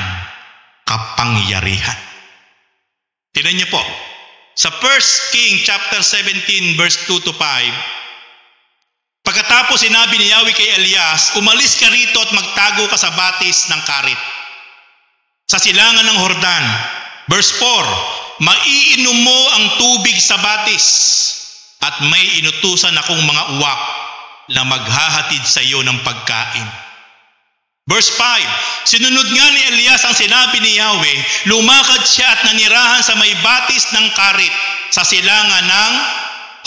kapangyarihan. Tingnan niyo po, sa 1 King chapter 17 verse 2 to 5, pagkatapos sinabi ni Yahweh kay Elias, umalis ka rito at magtago ka sa batis ng Karit, sa silangan ng Hordan. Verse 4, maiinom mo ang tubig sa batis, at may inutusan akong mga uwak na maghahatid sa iyo ng pagkain. Verse 5, sinunod nga ni Elias ang sinabi ni Yahweh, lumakad siya at nanirahan sa may batis ng Karit, sa silangan ng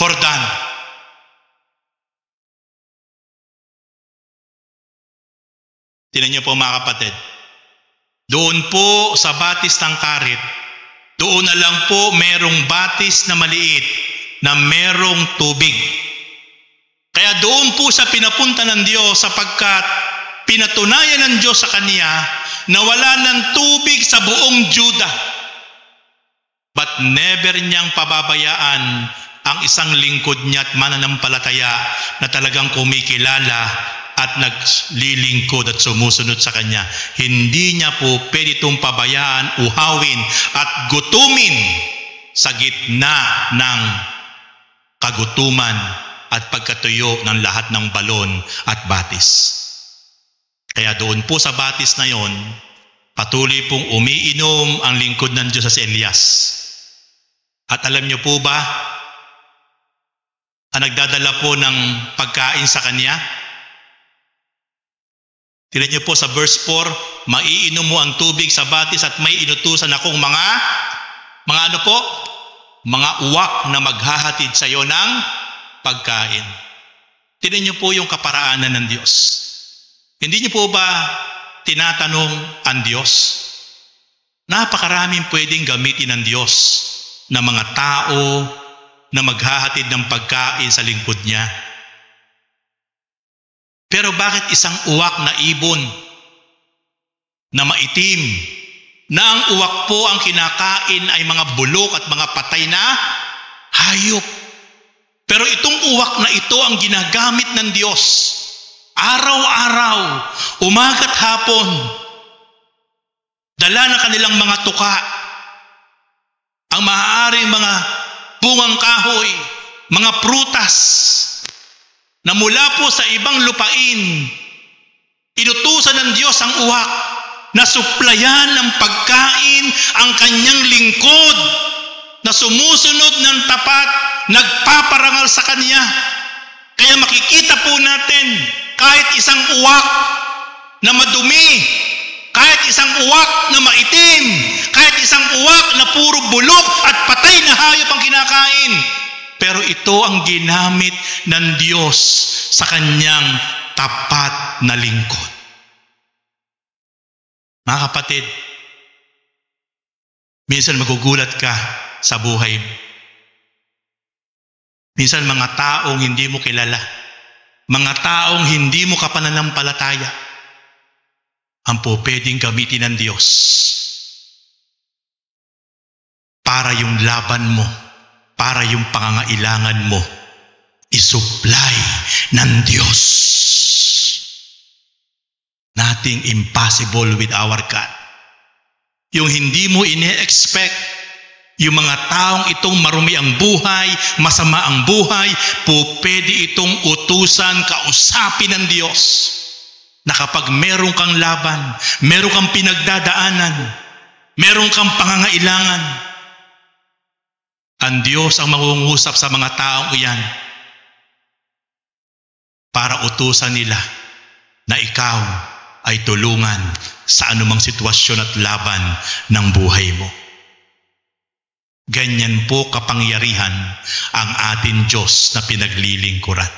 Hordan. Tingnan niyo po mga kapatid, doon po sa batis ng Karit, doon na lang po merong batis na maliit na merong tubig. Kaya doon po sa pinapunta ng Diyos, sapagkat pinatunayan ng Diyos sa kanya na wala ng tubig sa buong Juda. But never niyang pababayaan ang isang lingkod niya at mananampalataya na talagang kumikilala at naglilingkod at sumusunod sa kanya. Hindi niya po pwede itong pabayaan, uhawin at gutumin sa gitna ng kagutuman at pagkatuyo ng lahat ng balon at batis. Kaya doon po sa batis na yon, patuloy pong umiinom ang lingkod ng Diyos sa si Elias. At alam niyo po ba, ang nagdadala po ng pagkain sa kanya? Tingnan niyo po sa verse 4, maiinom mo ang tubig sa batis at may inutusan akong mga ano po? Mga uwak na maghahatid sa iyo ng pagkain. Tingnan niyo po yung kaparaanan ng Diyos. Hindi niyo po ba tinatanong ang Diyos? Napakaraming pwedeng gamitin ng Diyos na mga tao na maghahatid ng pagkain sa lingkod niya. Pero bakit isang uwak na ibon na maitim, na ang uwak po ang kinakain ay mga bulok at mga patay na hayop? Pero itong uwak na ito ang ginagamit ng Diyos araw-araw, umaga't hapon. Dala na kanilang mga tuka, ang maaaring mga bungang kahoy, mga prutas, na mula po sa ibang lupain, inutusan ng Diyos ang uwak na suplayan ng pagkain ang kanyang lingkod na sumusunod ng tapat, nagpaparangal sa kanya. Kaya makikita po natin kahit isang uwak na madumi, kahit isang uwak na maitim, kahit isang uwak na puro bulok at patay na hayop ang kinakain. Pero ito ang ginamit ng Diyos sa kanyang tapat na lingkod. Mga kapatid, minsan magugulat ka sa buhay mo. Minsan mga taong hindi mo kilala, mga taong hindi mo kapananampalataya, ang pwedeng gamitin ng Diyos para yung laban mo, para yung pangangailangan mo, isupply ng Diyos. Nothing impossible with our God. Yung hindi mo ine-expect, yung mga taong itong marumi ang buhay, masama ang buhay, pwede itong utusan, kausapin ng Diyos. Na kapag meron kang laban, meron kang pinagdadaanan, meron kang pangangailangan, ang Diyos ang mangungusap sa mga taong iyan para utusan nila na ikaw ay tulungan sa anumang sitwasyon at laban ng buhay mo. Ganyan po kapangyarihan ang ating Diyos na pinaglilingkuran.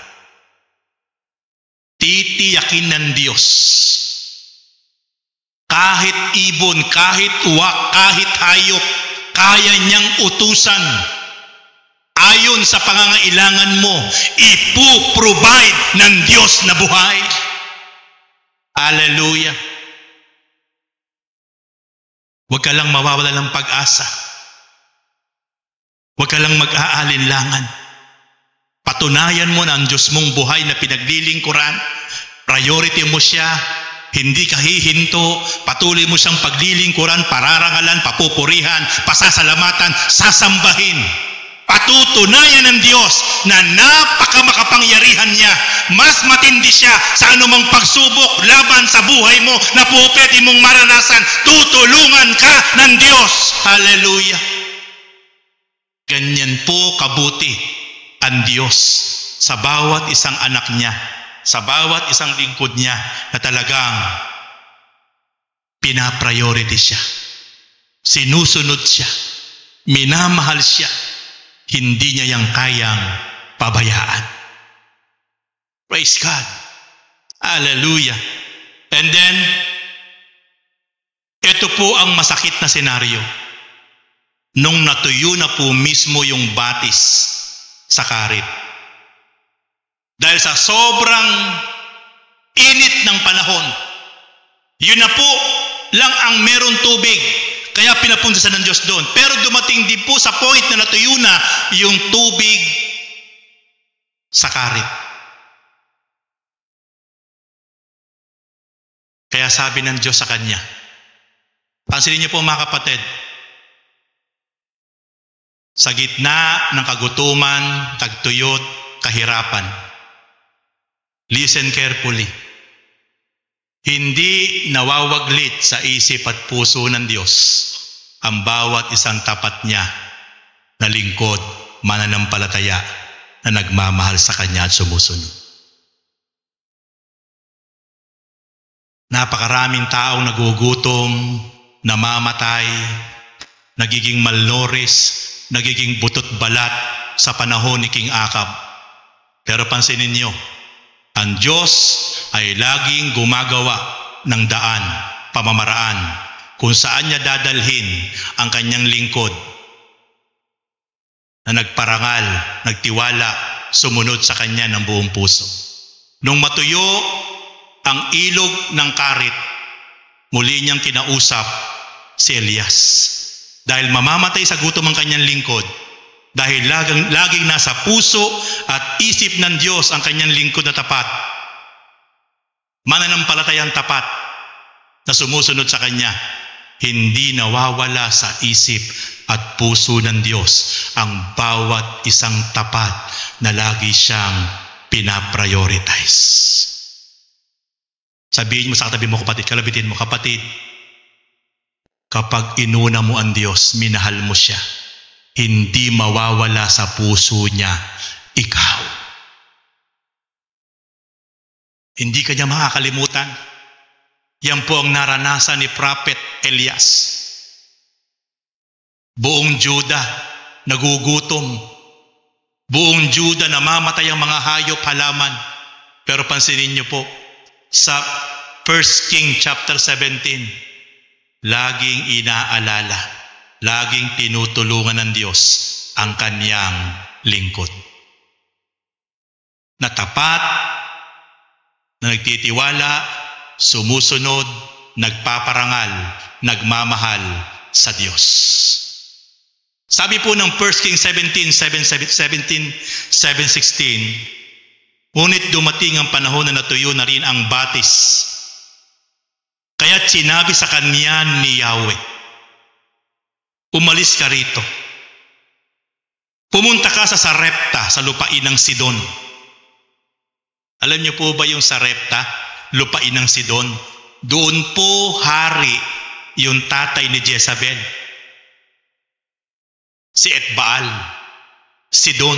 Titiyakin ng Diyos. Kahit ibon, kahit uwak, kahit hayop, kaya niyang utusan. Ayon sa pangangailangan mo, ipuprovide ng Diyos na buhay. Hallelujah. Huwag ka lang mawawala ng pag-asa. Huwag ka lang mag-aalinlangan. Patunayan mo na ang Diyos mong buhay na pinaglilingkuran. Priority mo siya. Hindi ka hihinto. Patuloy mo siyang paglilingkuran, pararangalan, papupurihan, pasasalamatan, sasambahin. Patutunayan ng Diyos na napakamakapangyarihan niya. Mas matindi siya sa anumang pagsubok, laban sa buhay mo na pwede mong maranasan. Tutulungan ka ng Diyos. Hallelujah. Ganyan po kabuti ang Diyos sa bawat isang anak niya, sa bawat isang lingkod niya na talagang pinapriority siya. Sinusunod siya. Minamahal siya. Hindi niya yang kayang pabayaan. Praise God. Hallelujah. And then, ito po ang masakit na senaryo. Nung natuyo na po mismo yung batis sa karit. Dahil sa sobrang init ng panahon, yun na po lang ang meron tubig. Kaya pinapunta sa ng Diyos doon. Pero dumating din po sa point na natuyo na yung tubig sa karit. Kaya sabi ng Diyos sa kanya, pansinin niyo po mga kapatid, sa gitna ng kagutuman, tagtuyot, kahirapan, listen carefully. Hindi nawawaglit sa isip at puso ng Diyos ang bawat isang tapat niya na lingkod, mananampalataya na nagmamahal sa Kanya at sumusunod. Napakaraming taong nagugutom, namamatay, nagiging malnourished, nagiging butot balat sa panahon ni King Ahab. Pero pansinin niyo, ang Diyos ay laging gumagawa ng daan, pamamaraan, kung saan niya dadalhin ang kanyang lingkod na nagparangal, nagtiwala, sumunod sa kanya ng buong puso. Nung matuyo ang ilog ng karit, muli niyang kinausap si Elias. Dahil mamamatay sa gutom ang kanyang lingkod, dahil laging nasa puso at isip ng Diyos ang kanyang lingkod na tapat, mananampalatayang tapat na sumusunod sa Kanya, hindi nawawala sa isip at puso ng Diyos ang bawat isang tapat na lagi siyang pinaprioritize. Sabihin mo sa katabi mo, kapatid, kalabitin mo, kapatid, kapag inuna mo ang Diyos, minahal mo siya, hindi mawawala sa puso niya ikaw. Hindi kanya makakalimutan. Yan po ang naranasan ni Prophet Elias. Buong Juda nagugutom. Buong Juda namamatay ang mga hayop, halaman. Pero pansinin niyo po, sa 1 King chapter 17, laging inaalala, laging tinutulungan ng Diyos ang kanyang lingkod. Na tapat, na nagtitiwala, sumusunod, nagpaparangal, nagmamahal sa Diyos. Sabi po ng 1 King 17:7-16, ngunit dumating ang panahon na natuyo na rin ang batis. Kaya't sinabi sa kanya ni Yahweh, umalis ka rito. Pumunta ka sa Sarepta, sa lupain ng Sidon. Alam niyo po ba yung Sarepta, lupain ng Sidon? Doon po hari yung tatay ni Jezabel. Si Etbaal, Sidon.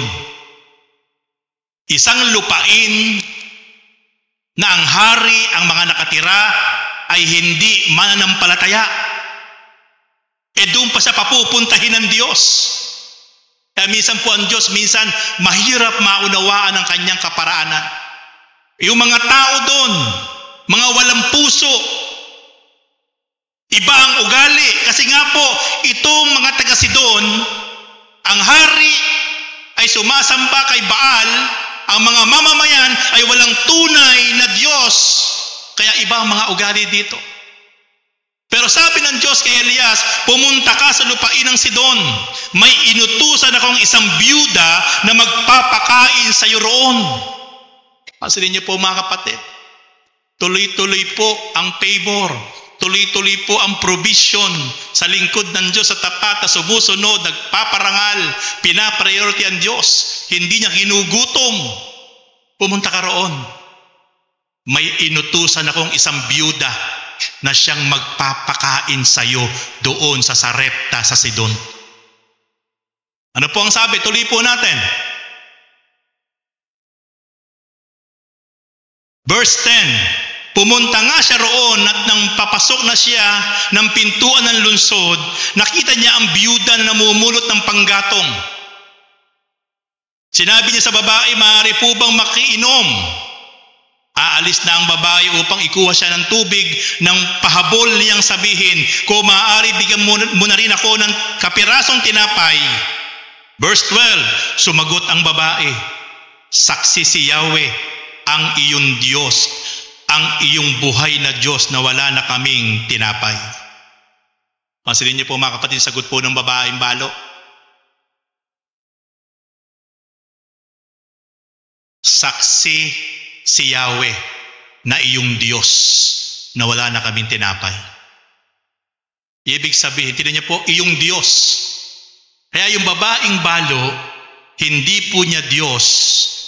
Isang lupain na ang hari, ang mga nakatira ay hindi mananampalataya. Doon pa siya papupuntahin ng Diyos. Kaya minsan po ang Diyos, minsan mahirap maunawaan ang kanyang kaparaanan. Yung mga tao doon, mga walang puso, iba ang ugali. Kasi nga po, itong mga taga-Sidon, ang hari ay sumasamba kay Baal, ang mga mamamayan ay walang tunay na Diyos. Kaya iba ang mga ugali dito. Pero sabi ng Diyos kay Elias, pumunta ka sa lupain ng Sidon. May inutusan akong isang byuda na magpapakain sa iyo roon. Pansinin niyo po mga kapatid, tuloy-tuloy po ang favor. Tuloy-tuloy po ang provision sa lingkod ng Diyos sa tapat na sumusunod, nagpaparangal, pinapriority ang Diyos. Hindi niya ginugutom. Pumunta ka roon. May inutusan akong isang byuda na siyang magpapakain sa iyo doon sa Sarepta sa Sidon. Ano po ang sabi? Tuloy po natin. Verse 10. Pumunta nga siya roon at nang papasok na siya ng pintuan ng lungsod, nakita niya ang byuda na namumulot ng panggatong. Sinabi niya sa babae, maaari po bang makiinom? Aalis na ang babae upang ikuha siya ng tubig nang pahabol niyang sabihin, kung maaari bigyan mo na rin ako ng kapirasong tinapay. Verse 12, sumagot ang babae, saksi si Yahweh, ang iyong Diyos, ang iyong buhay na Diyos na wala na kaming tinapay. Pansinin niyo po mga kapatid, sagot po ng babaeng balo. Saksi si Yahweh na iyong Diyos na wala na kaming tinapay. Ibig sabihin, tignan niyo po, iyong Diyos. Kaya yung babaeng balo, hindi po niya Diyos,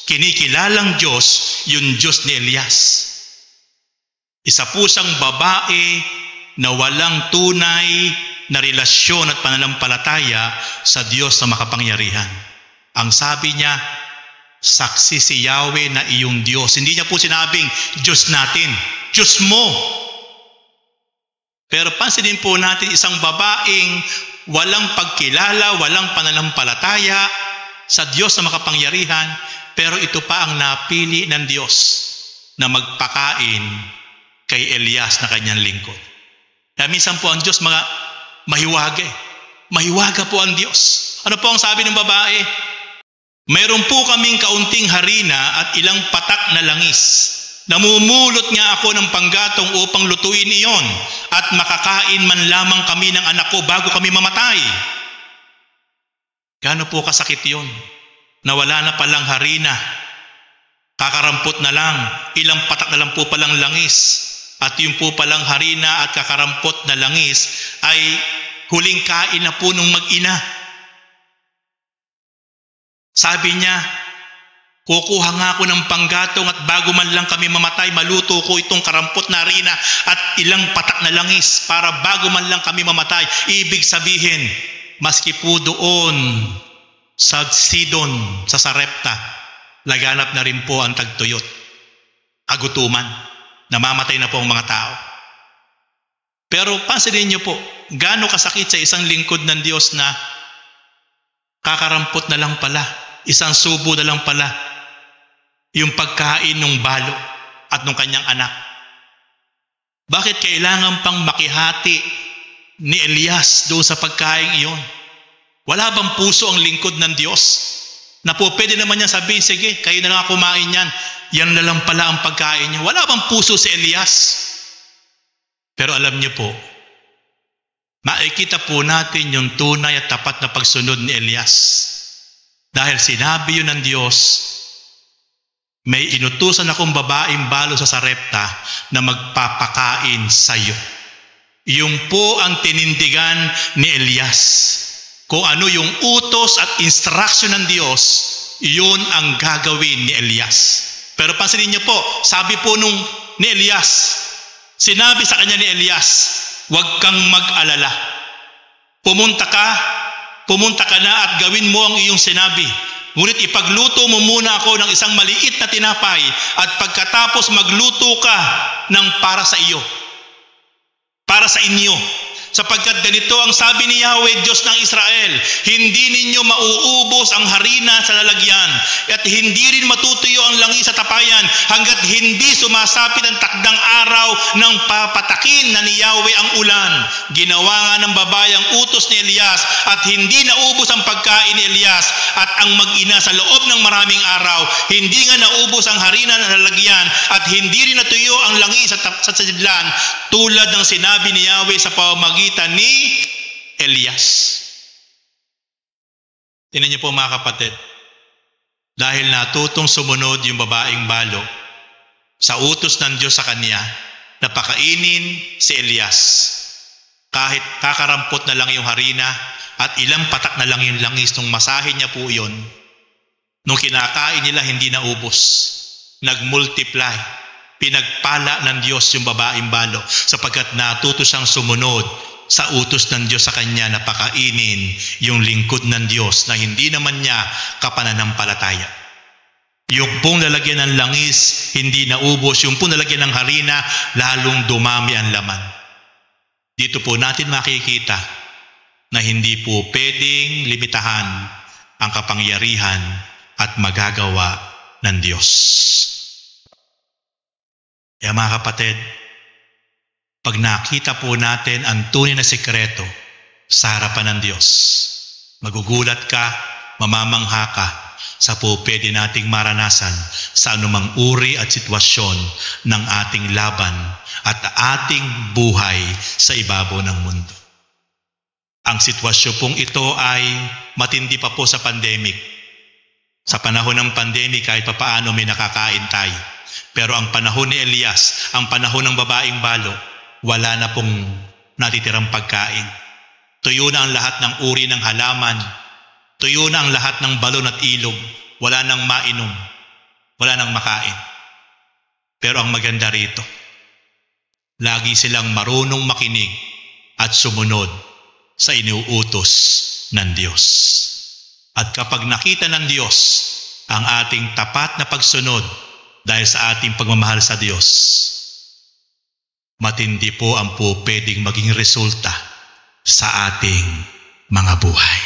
kinikilalang Diyos, yung Diyos ni Elias. Isa po siyang babae na walang tunay na relasyon at pananampalataya sa Diyos na makapangyarihan. Ang sabi niya, saksi si Yahweh na iyong Diyos. Hindi niya po sinabing, Diyos natin, Diyos mo. Pero pansinin po natin, isang babaeng walang pagkilala, walang pananampalataya sa Diyos na makapangyarihan, pero ito pa ang napili ng Diyos na magpakain kay Elias na kanyang lingkod. Kaya minsan po ang Diyos mga mahiwaga. Mahiwaga po ang Diyos. Ano po ang sabi ng babae? Mayroon po kaming kaunting harina at ilang patak na langis. Namumulot nga ako ng panggatong upang lutuin iyon at makakain man lamang kami ng anak ko bago kami mamatay. Gaano po kasakit yun? Nawala na palang harina. Kakarampot na lang. Ilang patak na lang po palang langis. At yung po palang harina at kakarampot na langis ay huling kain na po nung mag-ina. Sabi niya, kukuha nga ako ng panggatong at bago man lang kami mamatay, maluto ko itong karampot na harina at ilang patak na langis para bago man lang kami mamatay. Ibig sabihin, maski po doon sa Sidon, sa Sarepta, laganap na rin po ang tagtuyot. kagutuman. Namamatay na po ang mga tao. Pero pansinin niyo po, gaano kasakit sa isang lingkod ng Diyos na kakarampot na lang pala, isang subo na lang pala, yung pagkain ng balo at ng kanyang anak. Bakit kailangan pang makihati ni Elias doon sa pagkain iyon? Wala bang puso ang lingkod ng Diyos? Na po pwede naman niya sabihin, sige, kayo na lang kumain yan. Yan na lang pala ang pagkain niyo. Wala bang puso si Elias? Pero alam niyo po, makikita po natin yung tunay at tapat na pagsunod ni Elias. Dahil sinabi yun ng Diyos, may inutusan akong babaeng balo sa Sarepta na magpapakain sa iyo. Yung po ang tinindigan ni Elias. Kung ano yung utos at instruction ng Diyos, yun ang gagawin ni Elias. Pero pansinin niyo po, sabi po ni Elias, sinabi sa kanya ni Elias, huwag kang mag-alala. Pumunta ka na at gawin mo ang iyong sinabi. Ngunit ipagluto mo muna ako ng isang maliit na tinapay at pagkatapos magluto ka ng para sa iyo. Para sa inyo. Sapagkat ganito ang sabi ni Yahweh, Diyos ng Israel, hindi ninyo mauubos ang harina sa lalagyan at hindi rin matutuyo ang langis sa tapayan hanggat hindi sumasapit ang takdang araw ng papatakin na ni Yahweh ang ulan. Ginawa nga ng babae ang utos ni Elias at hindi naubos ang pagkain ni Elias at ang mag-ina sa loob ng maraming araw. Hindi nga naubos ang harina na lalagyan at hindi rin natuyo ang langis sa sidlan tulad ng sinabi ni Yahweh sa pamamagitan ni Elias. Tingnan niyo po mga kapatid, dahil natutong sumunod yung babaeng balo sa utos ng Diyos sa kanya, napakainin si Elias. Kahit kakarampot na lang yung harina at ilang patak na lang yung langis nung masahin niya po yun, nung kinakain nila hindi naubos, nagmultiply. Pinagpala ng Diyos yung babaeng balo sapagkat natuto siyang sumunod sa utos ng Diyos sa kanya na pakainin yung lingkod ng Diyos na hindi naman niya kapananampalataya. Yung pong lalagyan ng langis, hindi naubos. Yung pong lalagyan ng harina, lalong dumami ang laman. Dito po natin makikita na hindi po pwedeng limitahan ang kapangyarihan at magagawa ng Diyos. Kaya mga kapatid, pag nakita po natin ang tunay na sikreto sa harapan ng Diyos, magugulat ka, mamamangha ka sa po pwede nating maranasan sa anumang uri at sitwasyon ng ating laban at ating buhay sa ibabaw ng mundo. Ang sitwasyon pong ito ay matindi pa po sa pandemic. Sa panahon ng pandemic, kahit papaano may nakakain tayo. Pero ang panahon ni Elias, ang panahon ng babaeng balo, wala na pong natitirang pagkain. Tuyo na ang lahat ng uri ng halaman. Tuyo na ang lahat ng balon at ilog. Wala nang mainom. Wala nang makain. Pero ang maganda rito, lagi silang marunong makinig at sumunod sa inuutos ng Diyos. At kapag nakita ng Diyos ang ating tapat na pagsunod dahil sa ating pagmamahal sa Diyos, matindi po ang po pwedeng maging resulta sa ating mga buhay.